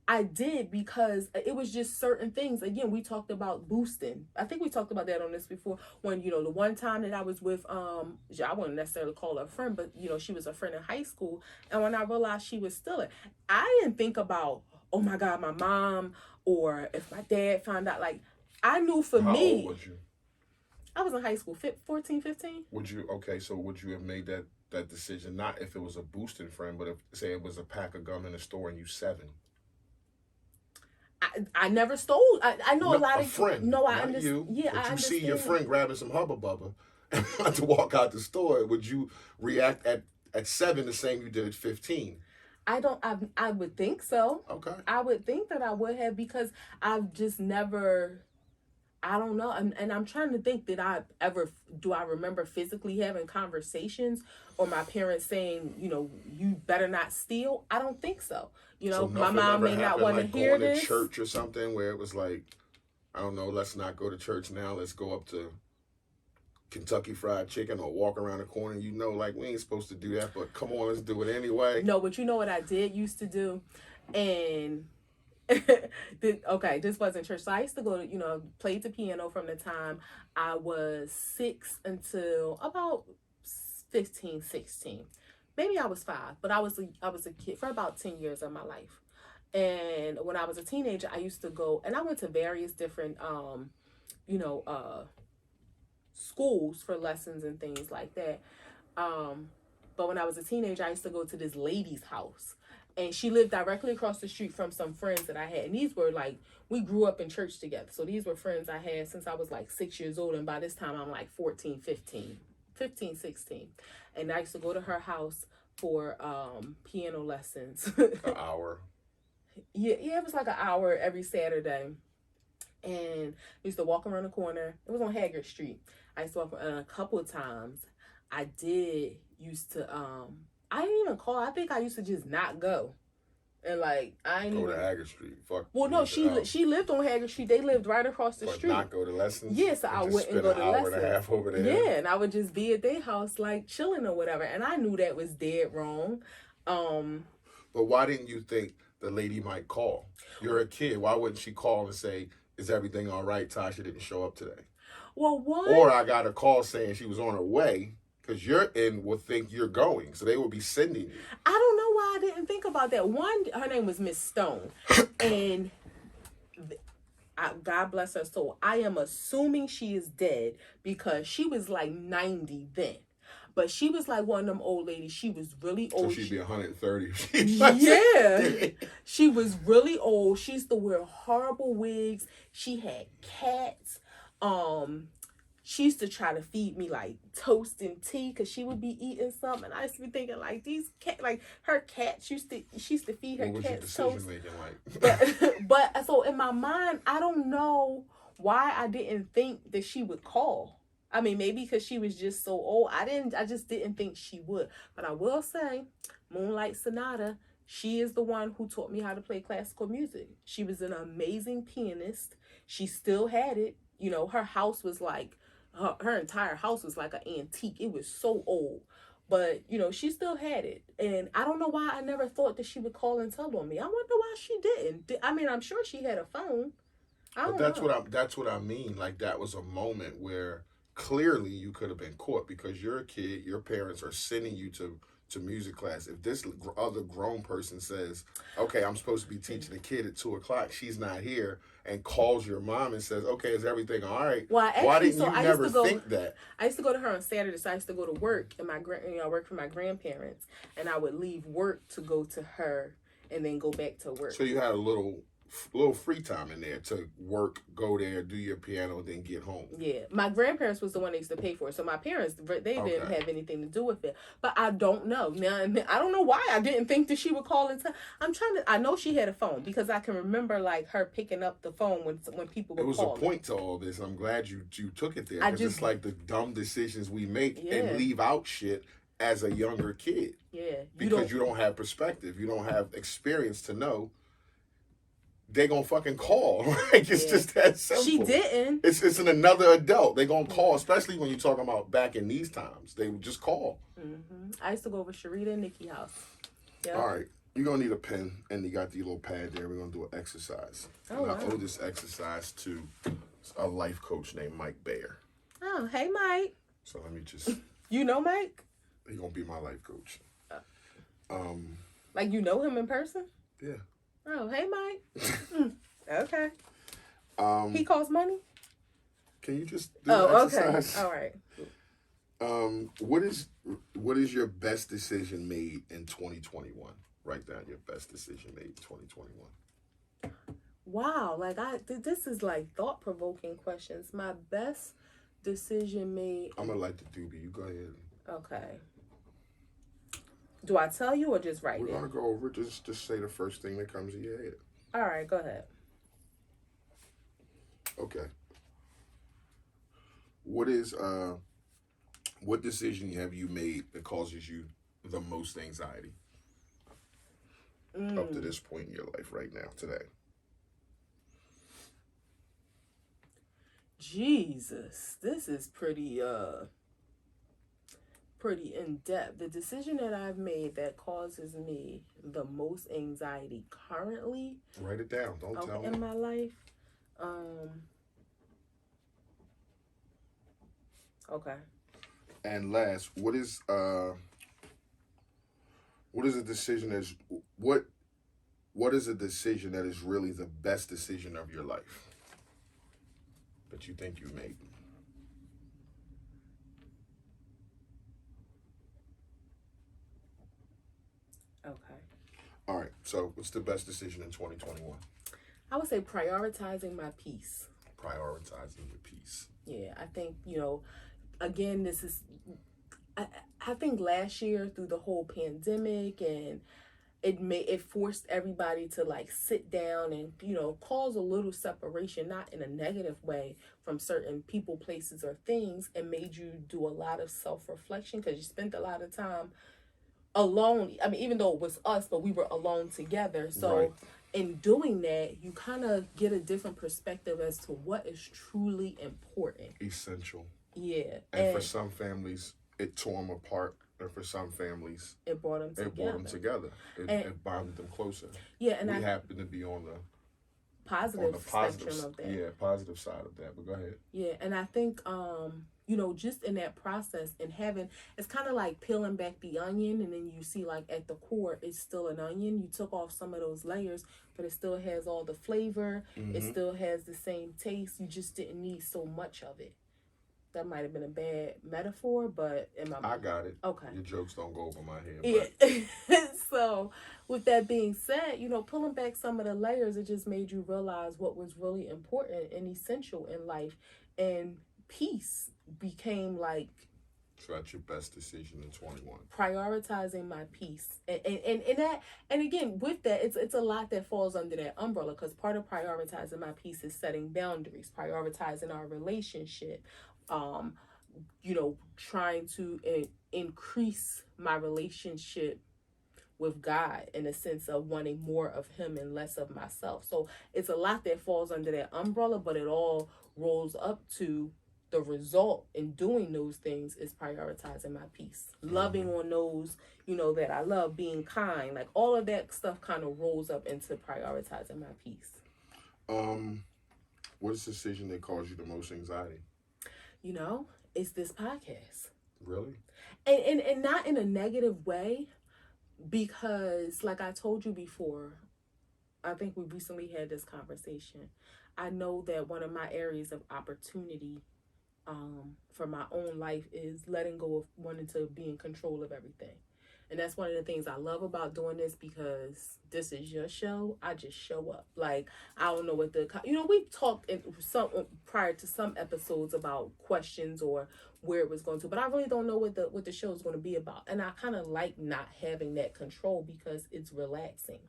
I did, because it was just certain things. Again, we talked about boosting. I think we talked about that on this before. When, the one time that I was with, I wouldn't necessarily call her a friend, but, she was a friend in high school. And when I realized she was stealing, I didn't think about, oh my God, my mom, or if my dad found out. Like, I knew for me. How old was you? I was in high school, 14, 15. Would you have made that decision, not if it was a boosting friend, but if, say, it was a pack of gum in the store and you 7? I never stole. I know a lot of friend. No, I understand. Yeah, but I understand. See your friend grabbing some Hubba Bubba and want to walk out the store. Would you react at 7 the same you did at 15? I would think so. Okay. I would think that I would have, because I've just never. I don't know, and I'm trying to think that I remember physically having conversations, or my parents saying, you better not steal. I don't think so. So my mom may not want to hear this. To church or something where it was like, I don't know, let's not go to church now. Let's go up to Kentucky Fried Chicken or walk around the corner. Like we ain't supposed to do that, but come on, let's do it anyway. No, but you know what I did used to do, and. Okay, this wasn't church. So I used to go to, played the piano from the time I was 6 until about 15, 16. Maybe I was 5, but I was a kid for about 10 years of my life. And when I was a teenager, I used to go, and I went to various different, schools for lessons and things like that. But when I was a teenager, I used to go to this lady's house. And she lived directly across the street from some friends that I had. And these were we grew up in church together. So these were friends I had since I was 6 years old. And by this time, I'm 14, 15, 16. And I used to go to her house for piano lessons. An hour. Yeah, it was an hour every Saturday. And I used to walk around the corner. It was on Haggard Street. I used to walk around a couple of times. I did used to I didn't even call. I think I used to just not go. And like I ain't Go even to Haggard Street. Fuck. well no, leave the house. she lived on Haggard Street. They lived right across the But street. not go to lessons. Yeah, so I just wouldn't spend go an to hour lessons. and a half over there. Yeah, and I would just be at their house like chilling or whatever. And I knew that was dead wrong. But why didn't you think the lady might call? You're a kid. Why wouldn't she call and say, "Is everything all right? Tasha didn't show up today." Well, one Or I got a call saying she was on her way, because you're in will think you're going, so they will be sending you. I don't know why I didn't think about that. One, her name was Miss Stone, and God bless her soul. I am assuming she is dead because she was like 90 then. But she was like one of them old ladies. She was really old. So she'd be 130. Yeah. She was really old. She used to wear horrible wigs. She had cats. She used to try to feed me like toast and tea because she would be eating something. And I used to be thinking like these cat, like her cats she used to feed her cats toast. But so in my mind, I don't know why I didn't think that she would call. I mean, maybe because she was just so old. I just didn't think she would. But I will say, Moonlight Sonata, she is the one who taught me how to play classical music. She was an amazing pianist. She still had it. You know, her house was like, her entire house was like an antique. It was so old. But, you know, she still had it. And I don't know why I never thought that she would call and tell on me. I wonder why she didn't. I mean, I'm sure she had a phone. But that's what I mean. Like, that was a moment where clearly you could have been caught because you're a kid. Your parents are sending you to music class. If this other grown person says, "Okay, I'm supposed to be teaching a kid at 2:00," she's not here, and calls your mom and says, "Okay, is everything all right?" Well, actually, why didn't you never think that? I used to go to her on Saturday. So I used to go to work, and I worked for my grandparents, and I would leave work to go to her, and then go back to work. So you had a little free time in there to work, go there, do your piano, then get home. Yeah, my grandparents was the one that used to pay for it, so my parents they didn't have anything to do with it. But I don't know now. I don't know why I didn't think that she would call and tell. I know she had a phone because I can remember like her picking up the phone when people would call. It was a point to all this. I'm glad you took it there because it's like the dumb decisions we make and leave out shit as a younger kid. Yeah, because you don't have perspective, you don't have experience to know. They gonna fucking call. Like it's just that simple. She didn't. It's another adult. They gonna call, especially when you're talking about back in these times. They would just call. Mm-hmm. I used to go over Sharita and Nikki's house. Yep. All right, you're gonna need a pen, and you got the little pad there. We're gonna do an exercise. I owe this exercise to a life coach named Mike Bayer. Oh, hey Mike. So let me just. You know Mike? He's gonna be my life coach. Like you know him in person? Yeah. Oh, hey, Mike. Okay. He costs money? Can you just do the exercise? Okay. All right. What is your best decision made in 2021? Write down your best decision made in 2021. Wow. Like, this is like thought-provoking questions. My best decision made... I'm going to like the doobie. You go ahead. Okay. Do I tell you or just write it? We're going to go over it. Just say the first thing that comes to your head. All right, go ahead. Okay. What decision have you made that causes you the most anxiety up to this point in your life right now, today? Jesus, this is pretty in-depth. The decision that I've made that causes me the most anxiety currently. Write it down. Don't tell me. In my life. Okay. And last, what is a decision what is a decision that is really the best decision of your life that you think you made? Okay. All right. So, what's the best decision in 2021? I would say prioritizing my peace. Prioritizing your peace. Yeah, I think, again, I think last year through the whole pandemic and it forced everybody to like sit down and, you know, cause a little separation, not in a negative way, from certain people, places, or things, and made you do a lot of self-reflection because you spent a lot of time alone. I mean, even though it was us, but we were alone together. So Right. in doing that, you kind of get a different perspective as to what is truly important. Essential. Yeah. And for some families, it tore them apart. And for some families, it brought them it brought them together. together. It bonded them closer. Yeah, and we I happen to be on the positive spectrum of that. Yeah, positive side of that. But go ahead. Yeah, and I think you know, just in that process and having, it's kind of like peeling back the onion, and then you see like at the core it's still an onion. You took off some of those layers, but it still has all the flavor. It still has the same taste. You just didn't need so much of it. That might have been a bad metaphor, but I got it. Okay. Your jokes don't go over my head. Yeah. So, with that being said, you know, pulling back some of the layers, it just made you realize what was really important and essential in life, and peace became like. So that's your best decision in 21. Prioritizing my peace, and that, and again with that, it's a lot that falls under that umbrella, because part of prioritizing my peace is setting boundaries, prioritizing our relationship, you know, trying to increase my relationship with God in a sense of wanting more of Him and less of myself. So it's a lot that falls under that umbrella, but it all rolls up to the result in doing those things is prioritizing my peace, loving on those, you know, that I love, being kind, like all of that stuff kind of rolls up into prioritizing my peace. What is the decision that caused you the most anxiety? You know, it's this podcast. Really? And not in a negative way, because like I told you before, I think we recently had this conversation. I know that one of my areas of opportunity for my own life is letting go of wanting to be in control of everything. And that's one of the things I love about doing this, because this is your show. I just show up. Like, I don't know what we've talked in some prior to some episodes about questions or where it was going to, but I really don't know what the show is going to be about. And I kind of like not having that control because it's relaxing.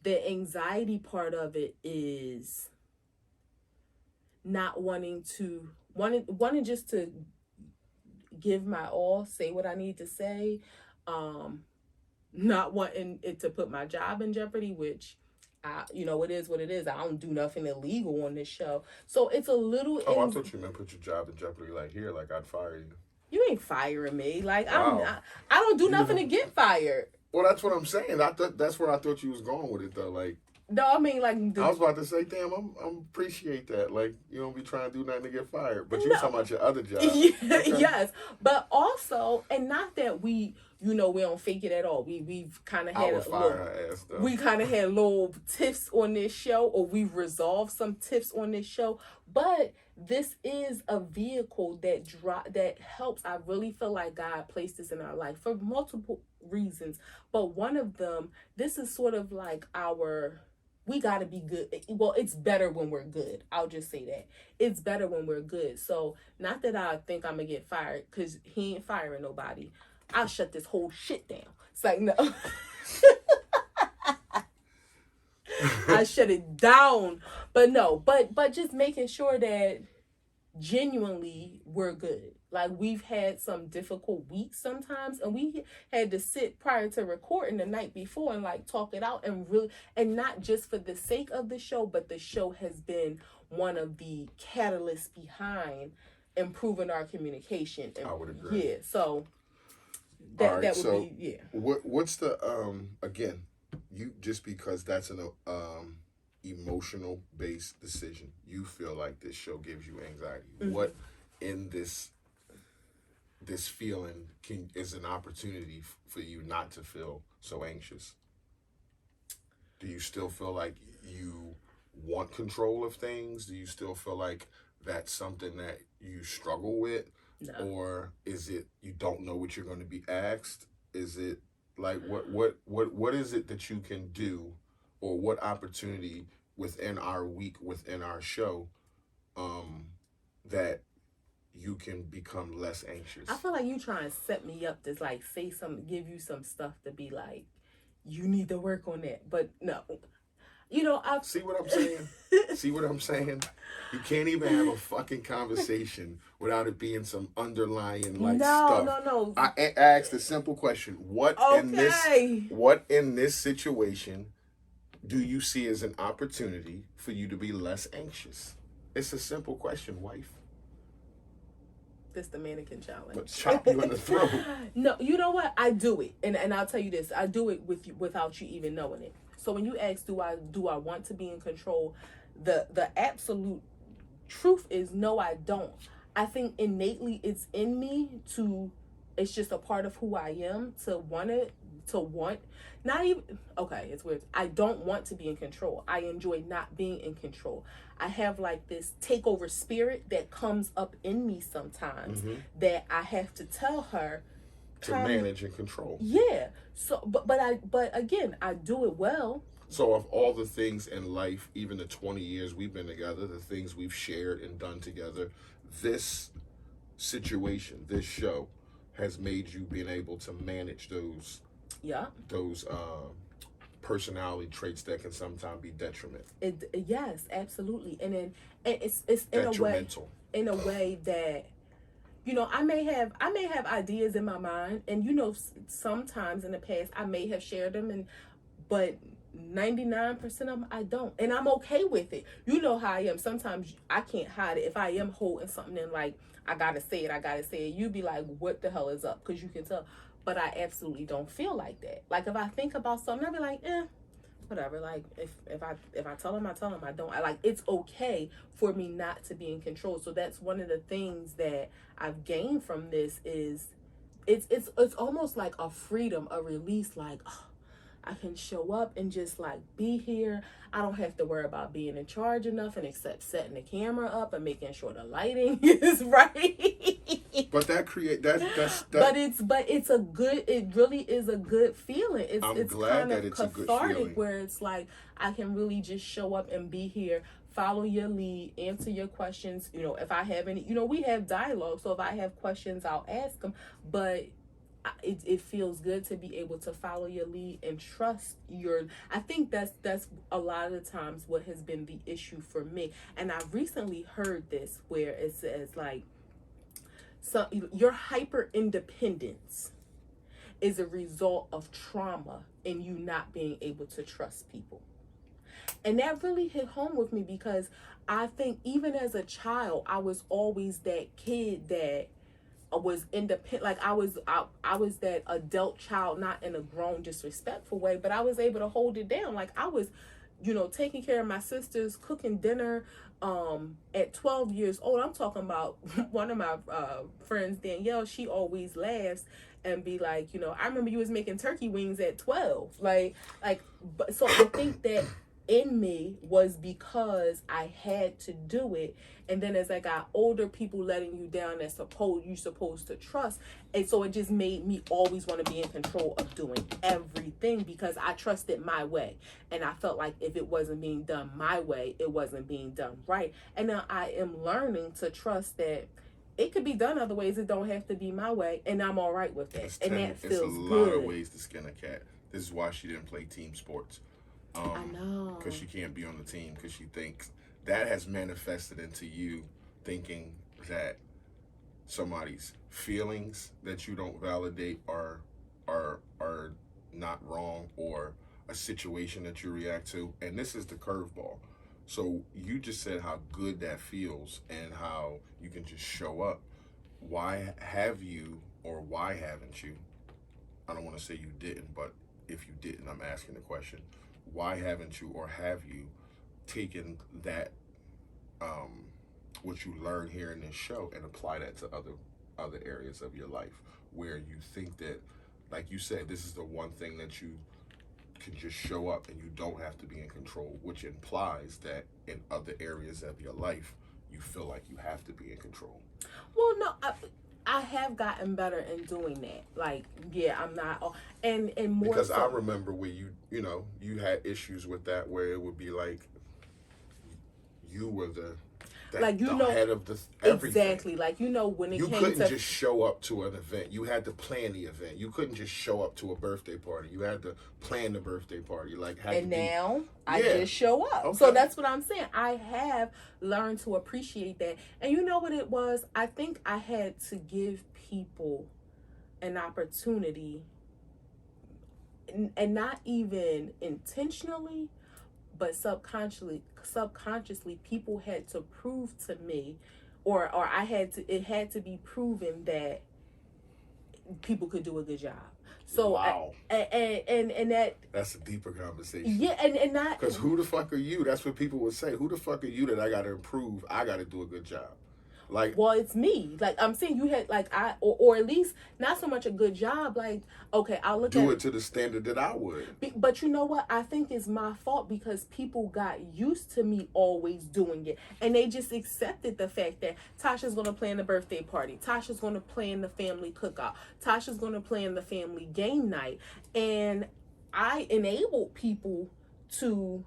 The anxiety part of it is not wanting just to give my all, say what I need to say, not wanting it to put my job in jeopardy, which it is what it is. I don't do nothing illegal on this show. So it's a little I thought you meant put your job in jeopardy, like I'd fire you. You ain't firing me. Like, wow. I don't do nothing to get fired. Well, that's what I'm saying. That's where I thought you was going with it, though. Like, no, I mean, like, I was about to say, damn, I'm appreciate that. Like, you don't be trying to do nothing to get fired, but you're talking about your other job. Okay. Yes, but also, and not that we don't fake it at all. We've kind of had we kind of had little tiffs on this show, or we've resolved some tiffs on this show. But this is a vehicle that helps. I really feel like God placed this in our life for multiple reasons, but one of them, this is sort of like we got to be good. Well, it's better when we're good. I'll just say that. It's better when we're good. So, not that I think I'm going to get fired, because he ain't firing nobody. I'll shut this whole shit down. It's like, no. I shut it down. But no, but just making sure that genuinely we're good. Like, we've had some difficult weeks sometimes, and we had to sit prior to recording the night before and like talk it out, and not just for the sake of the show, but the show has been one of the catalysts behind improving our communication. And, I would agree. Yeah, so that would be, yeah. What's the again, you, just because that's an emotional based decision, you feel like this show gives you anxiety. Mm-hmm. What in this feeling is an opportunity for you not to feel so anxious? Do you still feel like you want control of things? Do you still feel like that's something that you struggle with? No. Or is it you don't know what you're going to be asked? Is it like what is it that you can do, or what opportunity within our week, within our show, that you can become less anxious? I feel like you trying to set me up to like say something, give you some stuff to be like, you need to work on that. But no, I've See what I'm saying? See what I'm saying? You can't even have a fucking conversation without it being some underlying like no, stuff. no, no. I asked a simple question: Okay. what in this situation do you see as an opportunity for you to be less anxious? It's a simple question, wife. This the mannequin challenge. But chop you in the throat. No, you know what? I do it, and I'll tell you this: I do it with you without you even knowing it. So when you ask, do I want to be in control? The absolute truth is no, I don't. I think innately it's in me to. It's just a part of who I am to want it. To want, not even okay. It's weird. I don't want to be in control. I enjoy not being in control. I have like this takeover spirit that comes up in me sometimes that I have to tell her to manage and control. Yeah. So, but again, I do it well. So, of all the things in life, even the 20 years we've been together, the things we've shared and done together, this situation, this show, has made you being able to manage those personality traits that can sometimes be detriment. Yes, absolutely, and then it's in a way that I may have ideas in my mind, and sometimes in the past I may have shared them, but 99% of them I don't, and I'm okay with it. You know how I am. Sometimes I can't hide it. If I am holding something in, like I gotta say it, you be like, what the hell is up? Because you can tell. But I absolutely don't feel like that. Like if I think about something, I'll be like, whatever. Like if I tell them, I don't. It's okay for me not to be in control. So that's one of the things that I've gained from this is it's almost like a freedom, a release. Like, oh, I can show up and just like be here. I don't have to worry about being in charge of nothing except setting the camera up and making sure the lighting is right. But that it really is a good feeling. It's glad kind that of it's a good cathartic feeling. where it's like I can really just show up and be here, follow your lead, answer your questions. If I have any, we have dialogue. So if I have questions, I'll ask them. But it feels good to be able to follow your lead and trust I think that's a lot of the times what has been the issue for me. And I recently heard this where it says like, so your hyper independence is a result of trauma and you not being able to trust people. And that really hit home with me because I think even as a child, I was always that kid that was independent. Like I was that adult child, not in a grown disrespectful way, but I was able to hold it down. Like I was taking care of my sisters, cooking dinner at 12 years old. I'm talking about one of my friends, Danielle. She always laughs and be like, I remember you was making turkey wings at 12. But so I think that in me was because I had to do it. And then as I got older, people letting you down that you're supposed to trust. And so it just made me always want to be in control of doing everything because I trusted my way. And I felt like if it wasn't being done my way, it wasn't being done right. And now I am learning to trust that it could be done other ways. It don't have to be my way. And I'm all right with that. That feels good. It's a lot of ways to skin a cat. This is why she didn't play team sports. I know. Because she can't be on the team because she thinks that has manifested into you thinking that somebody's feelings that you don't validate are not wrong, or a situation that you react to. And this is the curveball. So you just said how good that feels and how you can just show up. Why have you, or why haven't you? I don't want to say you didn't, but if you didn't, I'm asking the question. Why haven't you, or have you, taken that what you learn here in this show and apply that to other areas of your life where you think that, like you said, this is the one thing that you can just show up and you don't have to be in control, which implies that in other areas of your life you feel like you have to be in control. Well, no, I have gotten better in doing that. Like, yeah, I'm not, and more because so, I remember where you had issues with that, where it would be like you were the Like, you the know, head of the everything. exactly. Like, you know, when it You came couldn't to just show up to an event. You had to plan the event. You couldn't just show up to a birthday party. You had to plan the birthday party. Like, had and to now be, I yeah. just show up. Okay. So that's what I'm saying. I have learned to appreciate that. And you know what it was? I think I had to give people an opportunity, and not even intentionally, but subconsciously people had to prove to me, or it had to be proven that people could do a good job. So wow. And that's a deeper conversation. Yeah, and that, because who the fuck are you? That's what people would say. Who the fuck are you that I gotta improve? I gotta do a good job. Like, well, it's me. Like, I'm saying you had, like, or at least not so much a good job. Like, okay, I'll look do at it to the standard that I would. But you know what? I think it's my fault because people got used to me always doing it, and they just accepted the fact that Tasha's gonna plan the birthday party, Tasha's gonna plan the family cookout, Tasha's gonna plan the family game night, and I enabled people to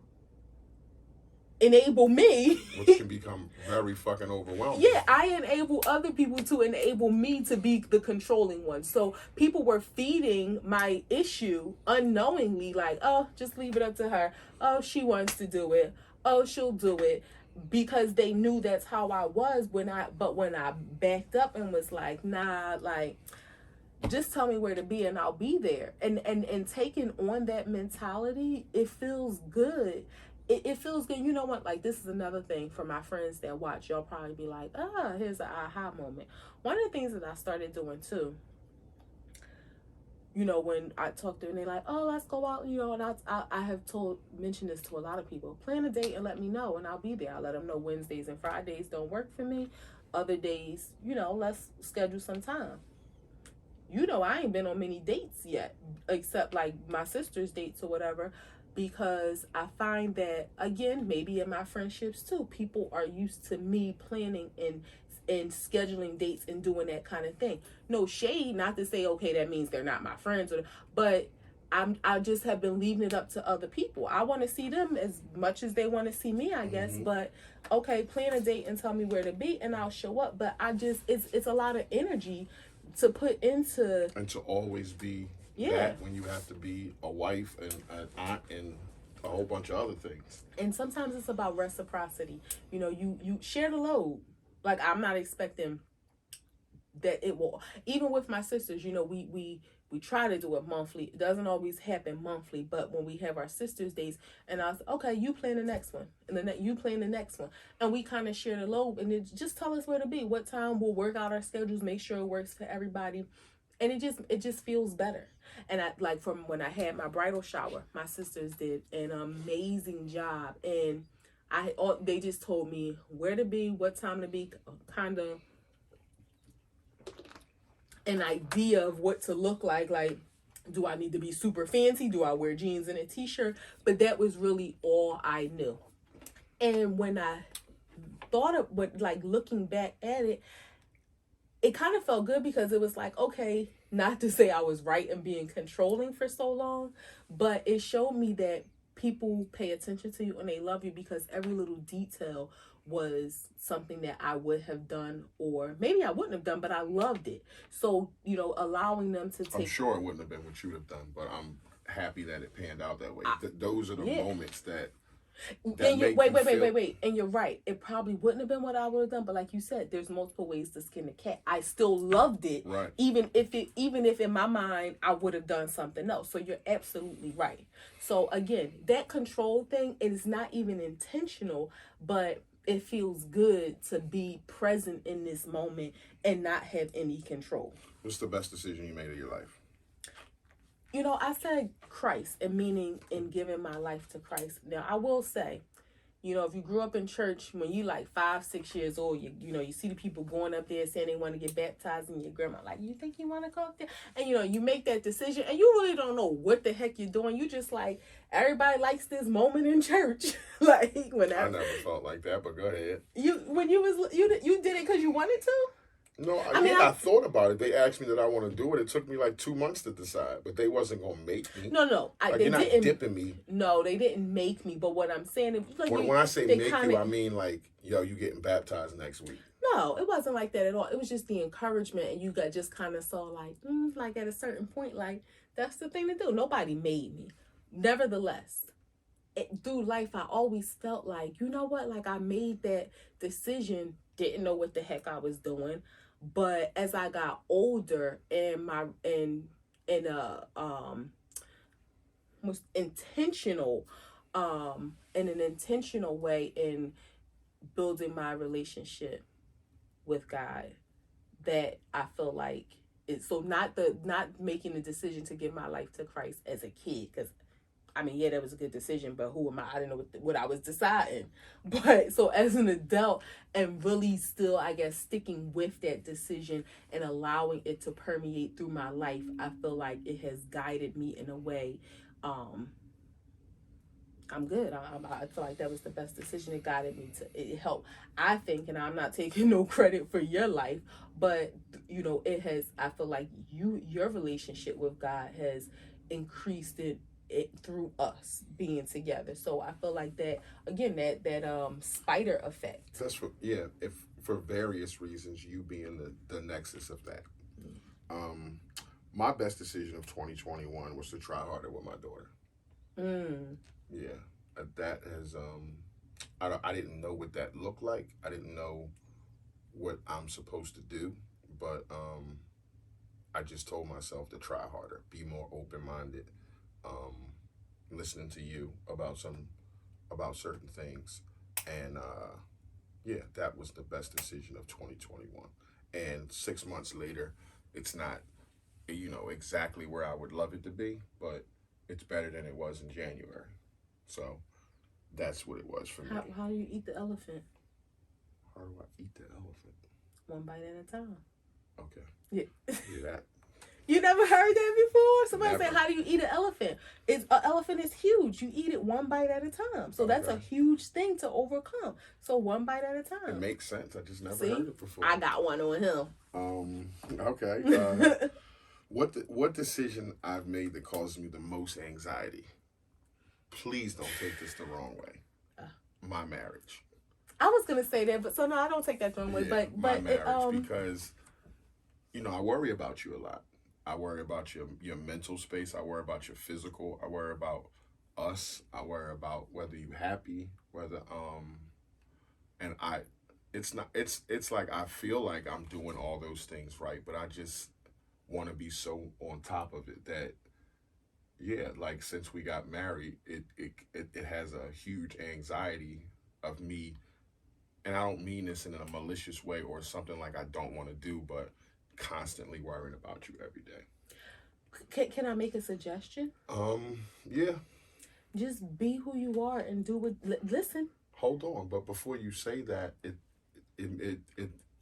enable me, which can become very fucking overwhelming. Yeah, I enable other people to enable me to be the controlling one. So people were feeding my issue unknowingly, like, oh, just leave it up to her. Oh, she wants to do it. Oh, she'll do it. Because they knew that's how I was. When I backed up and was like, nah, like, just tell me where to be and I'll be there. And taking on that mentality, it feels good. It feels good. You know what? Like, this is another thing for my friends that watch. Y'all probably be like, here's an aha moment. One of the things that I started doing too, you know, when I talk to them, they're like, oh, let's go out, you know, and I have mentioned this to a lot of people. Plan a date and let me know, and I'll be there. I let them know Wednesdays and Fridays don't work for me. Other days, you know, let's schedule some time. You know, I ain't been on many dates yet, except like my sister's dates or whatever, because I find that, again, maybe in my friendships too, people are used to me planning and scheduling dates and doing that kind of thing. No shade, not to say, okay, that means they're not my friends, but I just have been leaving it up to other people. I want to see them as much as they want to see me, I guess. Mm-hmm. But okay, plan a date and tell me where to be, and I'll show up. But it's a lot of energy to put into, and to always be that when you have to be a wife and an aunt and a whole bunch of other things. And sometimes it's about reciprocity. You know, you share the load. Like, I'm not expecting that it will. Even with my sisters, you know, we try to do it monthly. It doesn't always happen monthly, but when we have our sisters' days, and I was, okay, you plan the next one, and then you plan the next one, and we kind of share the load, and it just tell us where to be, what time. We'll work out our schedules, make sure it works for everybody, and it just feels better. And I, like, from when I had my bridal shower, my sisters did an amazing job, and they just told me where to be, what time to be, kind of an idea of what to look like. Like, do I need to be super fancy? Do I wear jeans and a t-shirt? But that was really all I knew. And when I thought of what, like, looking back at it, it kind of felt good, because it was like, okay, not to say I was right in being controlling for so long, but it showed me that people pay attention to you and they love you, because every little detail was something that I would have done, or maybe I wouldn't have done, but I loved it. So, you know, allowing them to take... I'm sure it wouldn't have been what you would have done, but I'm happy that it panned out that way. Those are the moments that wait. And you're right. It probably wouldn't have been what I would have done, but like you said, there's multiple ways to skin a cat. I still loved it, right? Even if in my mind I would have done something else. So you're absolutely right. So again, that control thing is not even intentional, but it feels good to be present in this moment and not have any control. What's the best decision you made of your life? You know, I said Christ, and meaning in giving my life to Christ. Now, I will say, you know, if you grew up in church when you like 5, 6 years old, you know, you see the people going up there saying they want to get baptized, and your grandma like, you think you want to go up there? And, you know, you make that decision, and you really don't know what the heck you're doing. You just like, everybody likes this moment in church. Like, I never felt like that, but go ahead. You did it because you wanted to? No, I mean, I thought about it. They asked me that I want to do it. It took me like 2 months to decide, but they wasn't gonna make me. no, Like, they you're not didn't. dipping me. No, they didn't make me. But what I'm saying is, like, When I say they make kind you, of. I mean like, yo, you getting baptized next week. No, it wasn't like that at all. It was just the encouragement, and you got just kind of saw like at a certain point, like that's the thing to do. Nobody made me. Nevertheless, through life, I always felt like, you know what, like I made that decision, didn't know what the heck I was doing, but as I got older and my and was intentional, in an intentional way in building my relationship with God, that I feel like it's so not making the decision to give my life to Christ as a kid, because I mean, yeah, that was a good decision, but who am I? I didn't know what I was deciding. But so as an adult, and really still, I guess, sticking with that decision and allowing it to permeate through my life, I feel like it has guided me in a way. I'm good. I feel like that was the best decision. It guided me to, it helped. I think, and I'm not taking no credit for your life, but it has, I feel like your relationship with God has increased it through us being together. So I feel like that, again, that spider effect. That's for, yeah, if for various reasons, you being the nexus of that. My best decision of 2021 was to try harder with my daughter. Yeah, that has I didn't know what that looked like. I didn't know what I'm supposed to do, but I just told myself to try harder, be more open minded, listening to you about certain things, and yeah, that was the best decision of 2021. And 6 months later, it's not exactly where I would love it to be, but it's better than it was in January. So that's what it was for me. How do you eat the elephant? How do I eat the elephant? One bite at a time. Okay. Yeah. Yeah, that. You never heard that before? Somebody Never. said, "How do you eat an elephant?" An elephant is huge. You eat it one bite at a time. So that's a huge thing to overcome. So one bite at a time. It makes sense. I just never heard it before. I got one on him. Okay. What decision I've made that causes me the most anxiety? Please don't take this the wrong way. My marriage. I was gonna say that, but so no, I don't take that the wrong way. But my marriage, because I worry about you a lot. I worry about your mental space. I worry about your physical. I worry about us. I worry about whether you're happy, whether and it's like I feel like I'm doing all those things right, but I just want to be so on top of it that yeah, like since we got married, it has a huge anxiety of me, and I don't mean this in a malicious way or something like I don't want to do, but constantly worrying about you every day. Can I make a suggestion? Yeah. Just be who you are and do what. Listen. Hold on, but before you say that,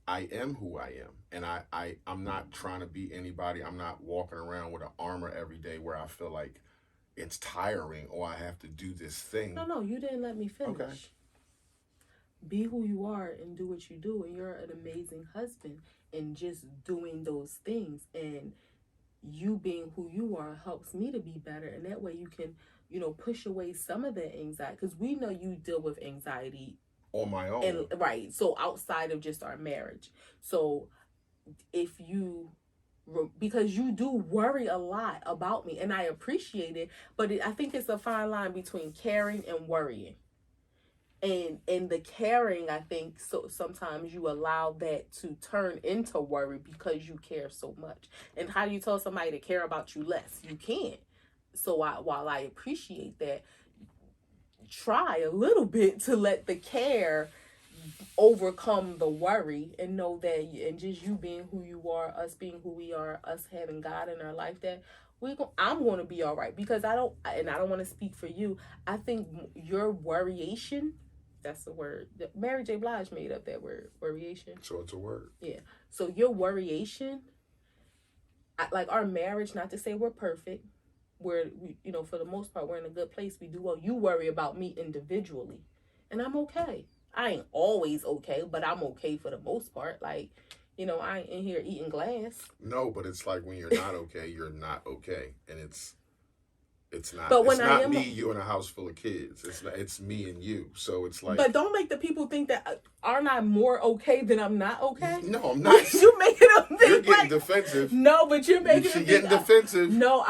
I am who I am, and I'm not trying to be anybody. I'm not walking around with an armor every day where I feel like it's tiring or I have to do this thing. No, you didn't let me finish. Okay. Be who you are and do what you do, and you're an amazing husband, and just doing those things and you being who you are helps me to be better, and that way you can push away some of the anxiety, because we know you deal with anxiety on my own, and right, so outside of just our marriage. So if you, because you do worry a lot about me, and I appreciate it, but I think it's a fine line between caring and worrying. And the caring, I think, so sometimes you allow that to turn into worry because you care so much. And how do you tell somebody to care about you less? You can't. So while I appreciate that, try a little bit to let the care overcome the worry, and know that, and just you being who you are, us being who we are, us having God in our life, that I'm going to be all right. Because I don't want to speak for you. I think your worryation, that's the word. Mary J. Blige made up that word, worryation. So it's a word. Yeah. So your worryation, like our marriage, not to say we're perfect, we're, for the most part, we're in a good place. We do well. You worry about me individually, and I'm okay. I ain't always okay, but I'm okay for the most part. Like, I ain't in here eating glass. No, but it's like when you're not okay, you're not okay, and it's not. But It's when I not am, me. You in a house full of kids. It's not. It's me and you. So it's like. but don't make the people think that aren't I more okay than I'm not okay? No, I'm not. You making them think You're getting like, defensive. no, but you're making them She getting think, defensive. no,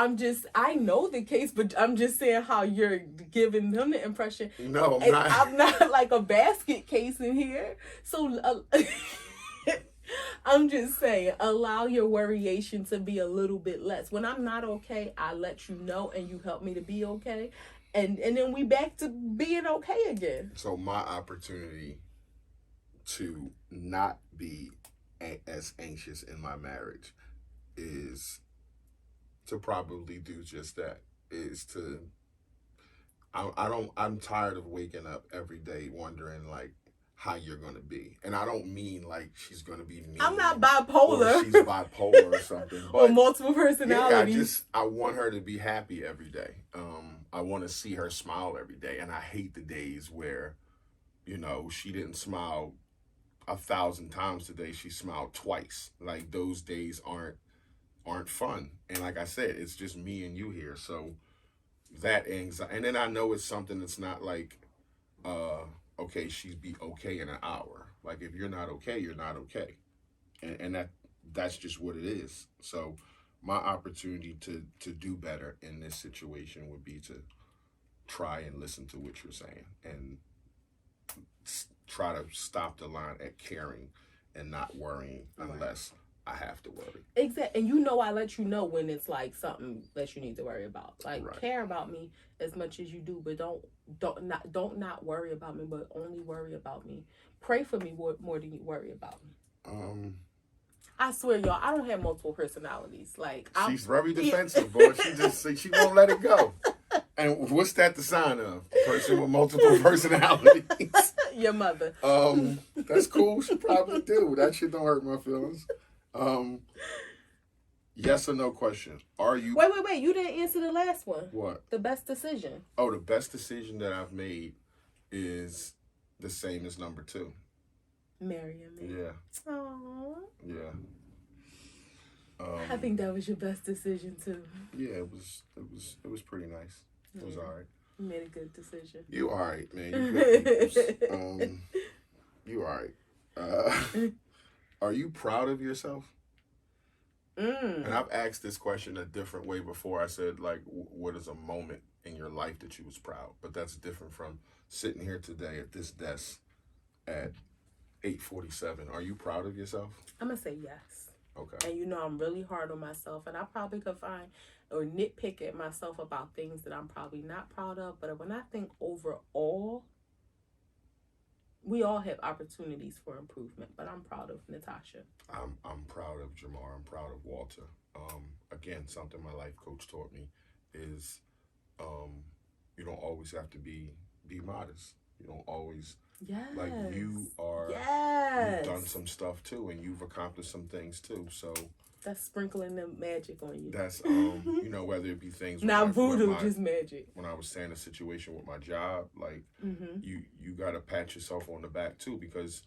I know the case, but I'm just saying how you're giving them the impression. No, I'm And not. I'm not like a basket case in here. So I'm just saying, allow your worryation to be a little bit less. When I'm not okay, I let you know and you help me to be okay. And then we back to being okay again. So my opportunity to not be as anxious in my marriage is to probably do just that. Is to I'm tired of waking up every day wondering like how you're gonna be, and I don't mean like she's gonna be mean. I'm not bipolar. Or she's bipolar or something. But or multiple personalities. I want her to be happy every day. I want to see her smile every day, and I hate the days where, she didn't smile 1,000 times today. She smiled twice. Like those days aren't fun. And like I said, it's just me and you here. So that anxiety, and then I know it's something that's not like, okay, she'd be okay in an hour. Like if you're not okay, you're not okay, and that's just what it is. So my opportunity to do better in this situation would be to try and listen to what you're saying and try to stop the line at caring and not worrying unless I have to worry. Exactly. And I let you know when it's like something that you need to worry about. Like care about me as much as you do, but don't not worry about me, but only worry about me. Pray for me more than you worry about me. I swear, y'all, I don't have multiple personalities. Like she's very defensive, boy. She won't let it go. And what's that the sign of? Person with multiple personalities. Your mother. That's cool. She probably do. That shit don't hurt my feelings. Yes or no question. Are you... Wait. You didn't answer the last one. What? The best decision. Oh, the best decision that I've made is the same as number 2. Marrying me. Yeah. Aww. Yeah. I think that was your best decision too. Yeah, it was pretty nice. It was all right. You made a good decision. You all right, man. You good. You all right. Are you proud of yourself? And I've asked this question a different way before. I said, like, what is a moment in your life that you was proud? But that's different from sitting here today at this desk at 8:47. Are you proud of yourself? I'm going to say yes. Okay. And I'm really hard on myself. And I probably could find or nitpick at myself about things that I'm probably not proud of. But when I think overall, we all have opportunities for improvement, but I'm proud of Natasha. I'm proud of Jamar. I'm proud of Walter. Again, something my life coach taught me is you don't always have to be modest. You don't always like you are. Yes. You've done some stuff too, and you've accomplished some things too. So that's sprinkling the magic on you. That's whether it be things not voodoo, just magic. When I was saying a situation with my job, like you gotta pat yourself on the back too, because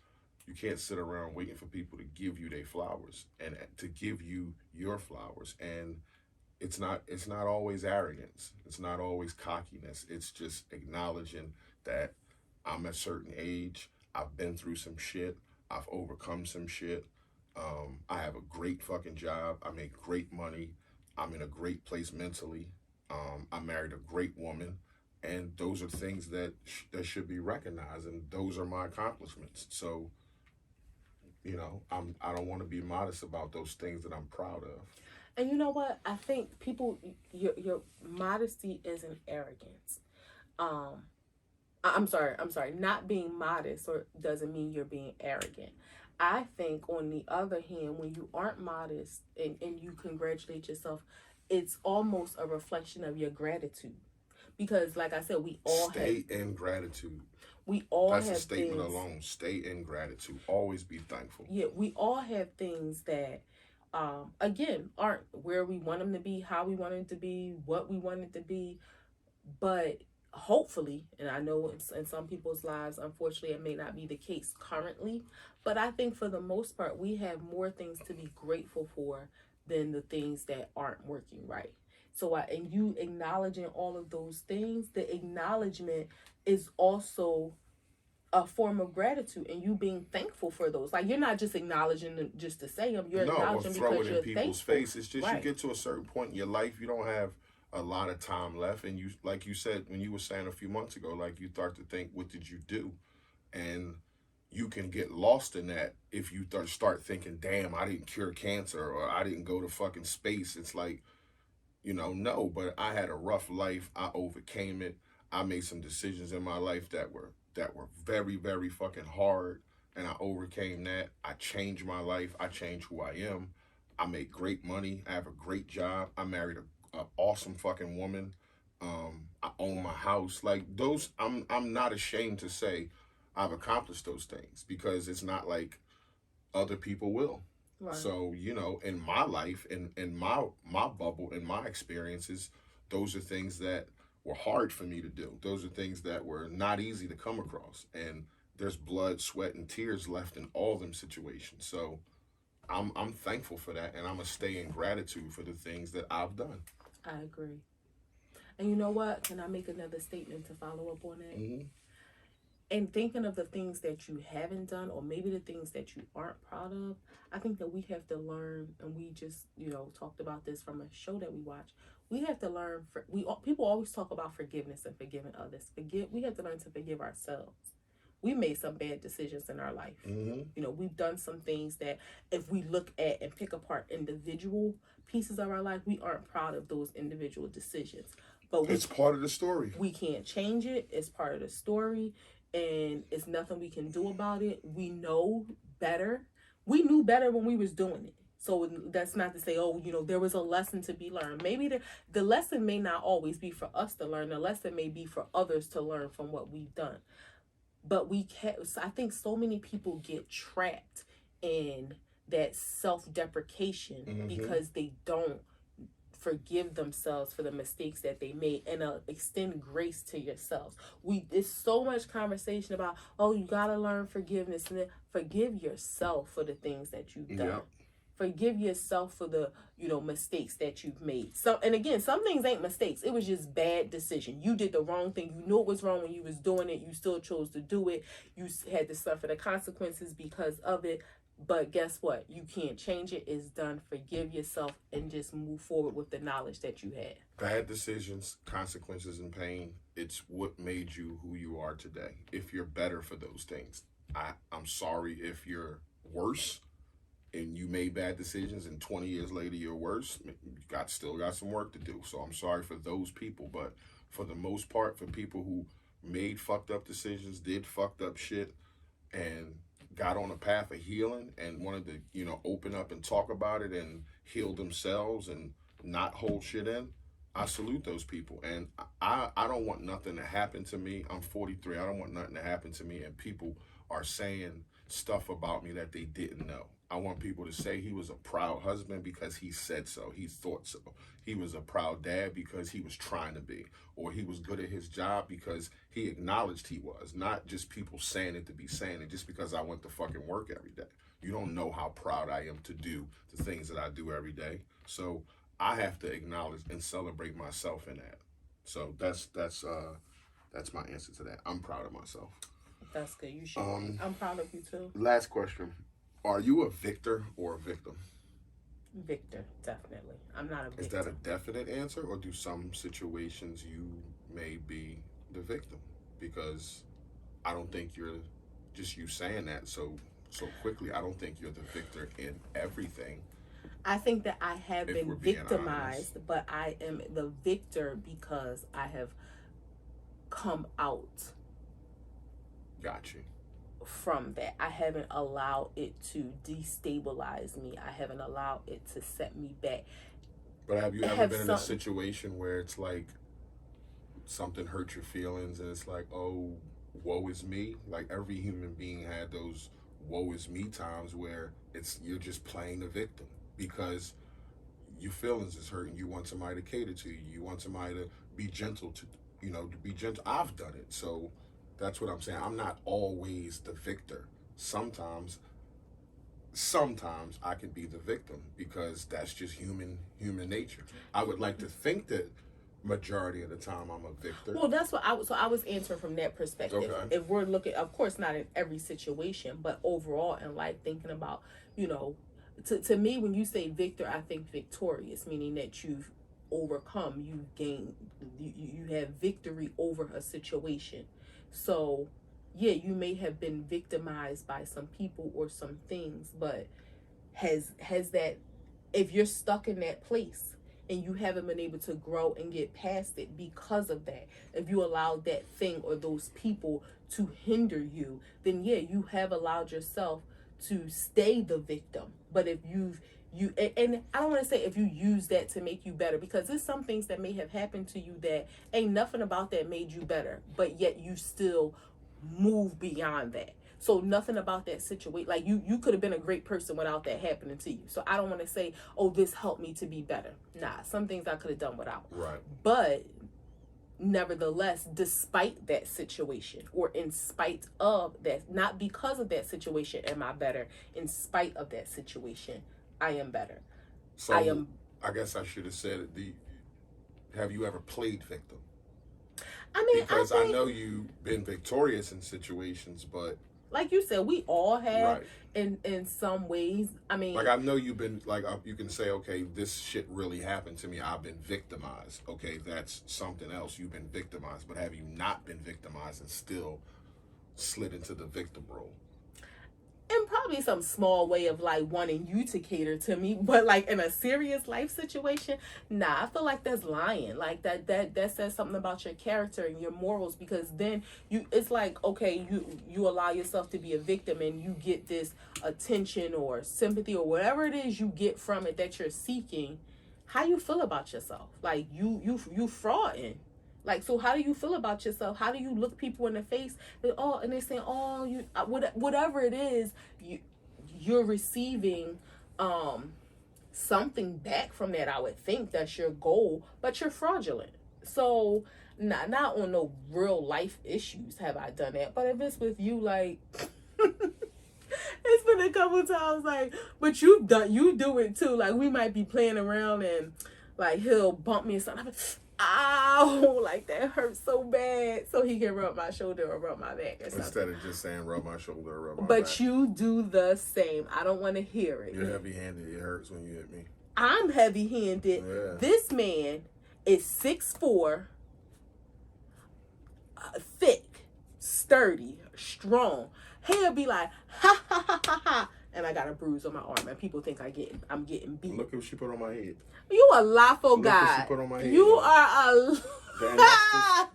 you can't sit around waiting for people to give you their flowers and to give you your flowers. And it's not always arrogance. It's not always cockiness. It's just acknowledging that I'm at a certain age. I've been through some shit. I've overcome some shit. I have a great fucking job. I make great money. I'm in a great place mentally. I married a great woman, and those are things that should be recognized, and those are my accomplishments. So, I don't want to be modest about those things that I'm proud of. And you know what? I think people, your modesty isn't arrogance. I'm sorry. Not being modest doesn't mean you're being arrogant. I think, on the other hand, when you aren't modest and you congratulate yourself, it's almost a reflection of your gratitude. Because, like I said, we all stay in gratitude. We all That's have a statement things, alone. Stay in gratitude. Always be thankful. Yeah, we all have things that, again, aren't where we want them to be, how we want them to be, what we want it to be. But hopefully, and I know in some people's lives, unfortunately, it may not be the case currently, but I think for the most part, we have more things to be grateful for than the things that aren't working right. So, and you acknowledging all of those things, the acknowledgement is also a form of gratitude, and you being thankful for those. Like, you're not just acknowledging them just to say them, you're No, or acknowledging throw because it in you're people's thankful. face. It's just you Right. get to a certain point in your life, you don't have a lot of time left, and you, like you said when you were saying a few months ago, like you start to think, what did you do? And you can get lost in that if you start thinking, damn, I didn't cure cancer or I didn't go to fucking space. It's like, no, but I had a rough life. I overcame it. I made some decisions in my life that were very, very fucking hard, and I overcame that. I changed my life. I changed who I am. I make great money. I have a great job. I married a awesome fucking woman. I own my house. Like those, I'm not ashamed to say I've accomplished those things because it's not like other people will. Right. So, in my life, in my bubble, in my experiences, those are things that were hard for me to do. Those are things that were not easy to come across. And there's blood, sweat, and tears left in all them situations. So I'm thankful for that, and I'm gonna stay in gratitude for the things that I've done. I agree. And you know what? Can I make another statement to follow up on that? Mm-hmm. And thinking of the things that you haven't done, or maybe the things that you aren't proud of, I think that we have to learn, and we just, talked about this from a show that we watch. We have to learn. People always talk about forgiveness and forgiving others. We have to learn to forgive ourselves. We made some bad decisions in our life. Mm-hmm. We've done some things that, if we look at and pick apart individual pieces of our life, we aren't proud of those individual decisions. But it's part of the story. We can't change it. It's part of the story, and it's nothing we can do about it. We know better. We knew better when we was doing it. So that's not to say, oh, there was a lesson to be learned. Maybe the lesson may not always be for us to learn. The lesson may be for others to learn from what we've done. But I think so many people get trapped in that self-deprecation Mm-hmm. because they don't forgive themselves for the mistakes that they made, and extend grace to yourselves. There's so much conversation about, oh, you gotta learn forgiveness, and then forgive yourself for the things that you've done. Yep. Forgive yourself for the mistakes that you've made. And again, some things ain't mistakes. It was just bad decision. You did the wrong thing. You knew it was wrong when you was doing it. You still chose to do it. You had to suffer the consequences because of it. But guess what? You can't change it. It's done. Forgive yourself and just move forward with the knowledge that you had. Bad decisions, consequences, and pain, it's what made you who you are today. If you're better for those things, I'm sorry if you're worse and you made bad decisions and 20 years later you're worse. You still got some work to do. So I'm sorry for those people. But for the most part, for people who made fucked up decisions, did fucked up shit, and got on a path of healing and wanted to, open up and talk about it and heal themselves and not hold shit in, I salute those people. And I don't want nothing to happen to me. I'm 43. I don't want nothing to happen to me. And people are saying stuff about me that they didn't know. I want people to say he was a proud husband because he said so. He thought so. He was a proud dad because he was trying to be. Or he was good at his job because he acknowledged he was. Not just people saying it to be saying it just because I went to fucking work every day. You don't know how proud I am to do the things that I do every day. So I have to acknowledge and celebrate myself in that. So that's my answer to that. I'm proud of myself. That's good. You should. I'm proud of you too. Last question. Are you a victor or a victim? Victor, definitely. I'm not a victim. Is that a definite answer, or do some situations you may be the victim? Because I don't think you're just you saying that so quickly. I don't think you're the victor in everything. I think that I have been victimized, honest. but I am the victor because I have come out. Got you. From that, I haven't allowed it to destabilize me. I haven't allowed it to set me back. But have you ever been in a situation where it's like something hurt your feelings and it's like, oh, woe is me? Like every human being had those woe is me times where you're just playing the victim because your feelings is hurting. You want somebody to cater to you. You want somebody to be gentle to be gentle. I've done it, so that's what I'm saying. I'm not always the victor. Sometimes I can be the victim because that's just human nature. I would like to think that majority of the time I'm a victor. Well, that's what I was answering from that perspective. Okay. If we're looking, of course, not in every situation, but overall in life, thinking about, to me, when you say victor, I think victorious, meaning that you've overcome, you've gained, you have victory over a situation. So, yeah, you may have been victimized by some people or some things, but has that, if you're stuck in that place and you haven't been able to grow and get past it because of that, if you allowed that thing or those people to hinder you, then yeah, you have allowed yourself to stay the victim. But if and I don't want to say if you use that to make you better, because there's some things that may have happened to you that ain't nothing about that made you better, but yet you still move beyond that. So nothing about that situation, like you could have been a great person without that happening to you. So I don't want to say, oh, this helped me to be better. Nah, some things I could have done without. Right. But nevertheless, despite that situation, or in spite of that, not because of that situation am I better. In spite of that situation, I am better. So I guess I should have said it. Have you ever played victim? I mean, because I know you've been victorious in situations, but like you said, we all have, right. in some ways. I mean, like I know you've been like you can say, okay, this shit really happened to me. I've been victimized. Okay, that's something else. You've been victimized, but have you not been victimized and still slid into the victim role? And probably some small way of like wanting you to cater to me, but like in a serious life situation, nah, I feel like that's lying. Like that says something about your character and your morals, because then it's like, okay, you allow yourself to be a victim and you get this attention or sympathy or whatever it is you get from it that you're seeking. How you feel about yourself? Like you frauding. Like, so how do you feel about yourself? How do you look people in the face? And they're saying, oh, you, whatever it is, you're receiving something back from that. I would think that's your goal, but you're fraudulent. So not on no real life issues have I done that. But if it's with you, like, it's been a couple times, like, but you do it too. Like, we might be playing around and like he'll bump me or something. I'm like, ow, like that hurts so bad, so he can rub my shoulder or rub my back or something. Instead of just saying rub my shoulder or rub my back. But you do the same. I don't want to hear it. You're heavy-handed. It hurts when you hit me. I'm heavy-handed. Yeah. This man is 6'4", thick, sturdy, strong. He'll be like, ha, ha, ha, ha, ha. And I got a bruise on my arm, and people think I'm getting beat. Look at what she put on my head. You a lawful guy. Look what she put on my head. You are a...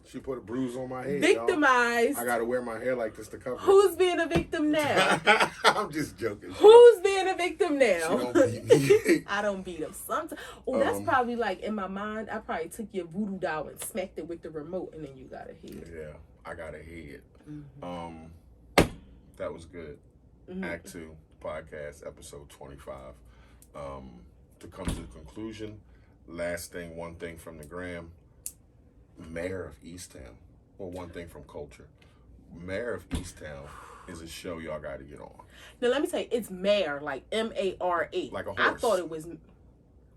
She put a bruise on my head. Victimized. Y'all. I gotta wear my hair like this to cover it. Who's being a victim now? I'm just joking. Who's being a victim now? She don't beat me. I don't beat him. Sometimes. Oh, that's probably like in my mind. I probably took your voodoo doll and smacked it with the remote, and then you got a head. Yeah, I got a head. Mm-hmm. That was good. Mm-hmm. Act 2 podcast episode 25. To come to the conclusion, one thing from the gram. Mayor of Easttown. Well, one thing from culture. Mayor of Easttown is a show y'all got to get on. Now, let me tell you, it's Mare, like Mare. Like a horse. I thought it was...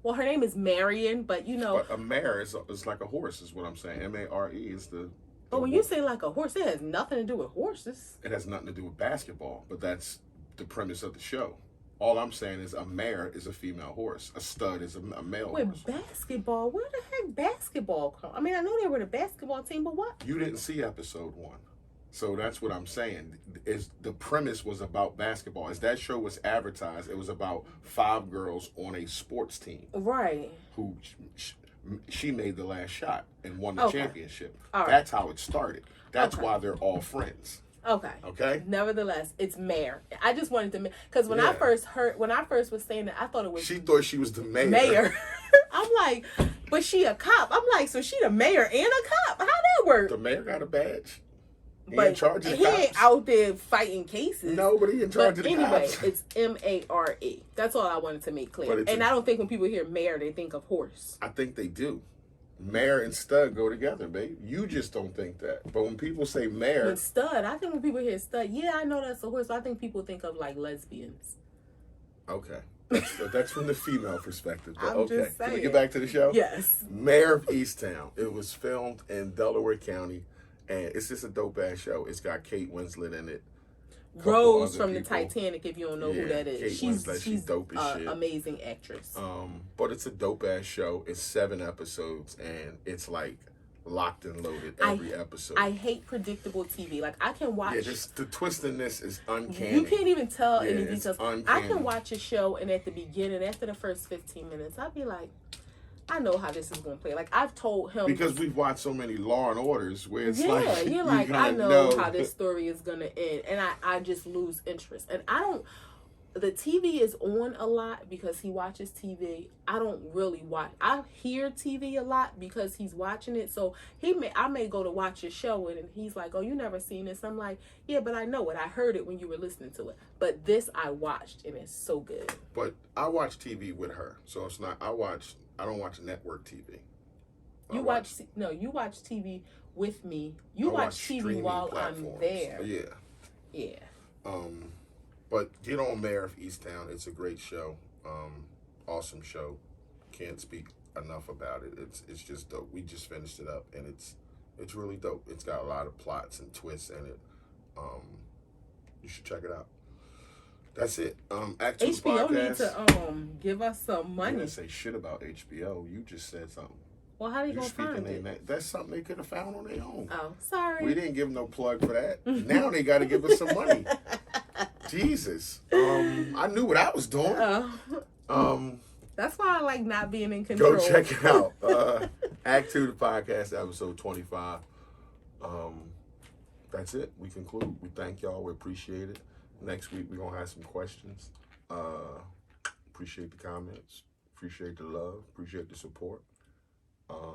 Well, her name is Marion, but you know... But a mare is like a horse, is what I'm saying. Mare is the... But when you say like a horse, it has nothing to do with horses. It has nothing to do with basketball, but that's the premise of the show. All I'm saying is a mare is a female horse. A stud is a male horse. With basketball? Where the heck basketball come? I mean, I know they were the basketball team, but what? You didn't see episode 1. So that's what I'm saying. Is the premise was about basketball. As that show was advertised, it was about 5 girls on a sports team. Right. Who she made the last shot and won the championship. All right. That's how it started. That's why they're all friends. Okay. Nevertheless, it's Mare. I just wanted to, because when I first was saying that, I thought it was. She thought she was the mayor. Mayor. I'm like, but she a cop. I'm like, so she the mayor and a cop? How that work? The mayor got a badge. But in charge of he cops. Ain't out there fighting cases. No, but he in charge of the anyway, cops. It's Mare. That's all I wanted to make clear. And I don't think when people hear mayor, they think of horse. I think they do. Mayor and stud go together, babe. You just don't think that. But when people say mayor, When stud, I think when people hear stud, yeah, I know that's a horse. I think people think of like lesbians. okay, that's from the female perspective. But I'm okay, just can we saying. get back to the show? Yes. Mayor of Easttown. It was filmed in Delaware County, and it's just a dope ass show. It's got Kate Winslet in it. Rose from the Titanic, if you don't know who that is. Kate Winslet, she's dope as shit. Amazing actress. But it's a dope ass show. It's 7 episodes, and it's like locked and loaded every episode. I hate predictable TV. Like I can watch. Yeah, just the twist in this is uncanny. You can't even tell any it's details. uncanny. I can watch a show, and at the beginning, after the first 15 minutes, I'd be like, I know how this is going to play. Like I've told him because we've watched so many Law and Orders where it's you're like, I know how this story is going to end, and I just lose interest. And I don't. The TV is on a lot because he watches TV. I don't really watch. I hear TV a lot because he's watching it. So I may go to watch a show and he's like, "Oh, you never seen this?" I'm like, "Yeah, but I know it. I heard it when you were listening to it." But this I watched and it's so good. But I watch TV with her, so it's not. I don't watch network TV. You watch TV with me. You watch TV while platforms. I'm there. Yeah. Yeah. But get on Mayor of Easttown. It's a great show. Awesome show. Can't speak enough about it. It's just dope. We just finished it up, and it's really dope. It's got a lot of plots and twists in it. You should check it out. That's it. A2TP HBO podcast. needs to give us some money. You didn't say shit about HBO. You just said something. Well, how they gonna find it? That's something they could have found on their own. Oh, sorry. We didn't give them no plug for that. Now they got to give us some money. Jesus. I knew what I was doing. That's why I like not being in control. Go check it out. Act 2, the podcast, episode 25. That's it. We conclude. We thank y'all. We appreciate it. Next week, we're going to have some questions. Appreciate the comments. Appreciate the love. Appreciate the support.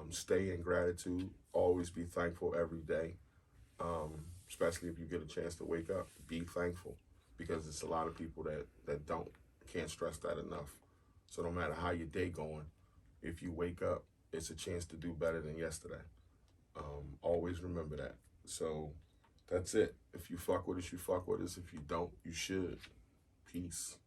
Stay in gratitude. Always be thankful every day. Especially if you get a chance to wake up. Be thankful. Because it's a lot of people that can't stress that enough. So no matter how your day going, if you wake up, it's a chance to do better than yesterday. Always remember that. So that's it. If you fuck with us, you fuck with us. If you don't, you should. Peace.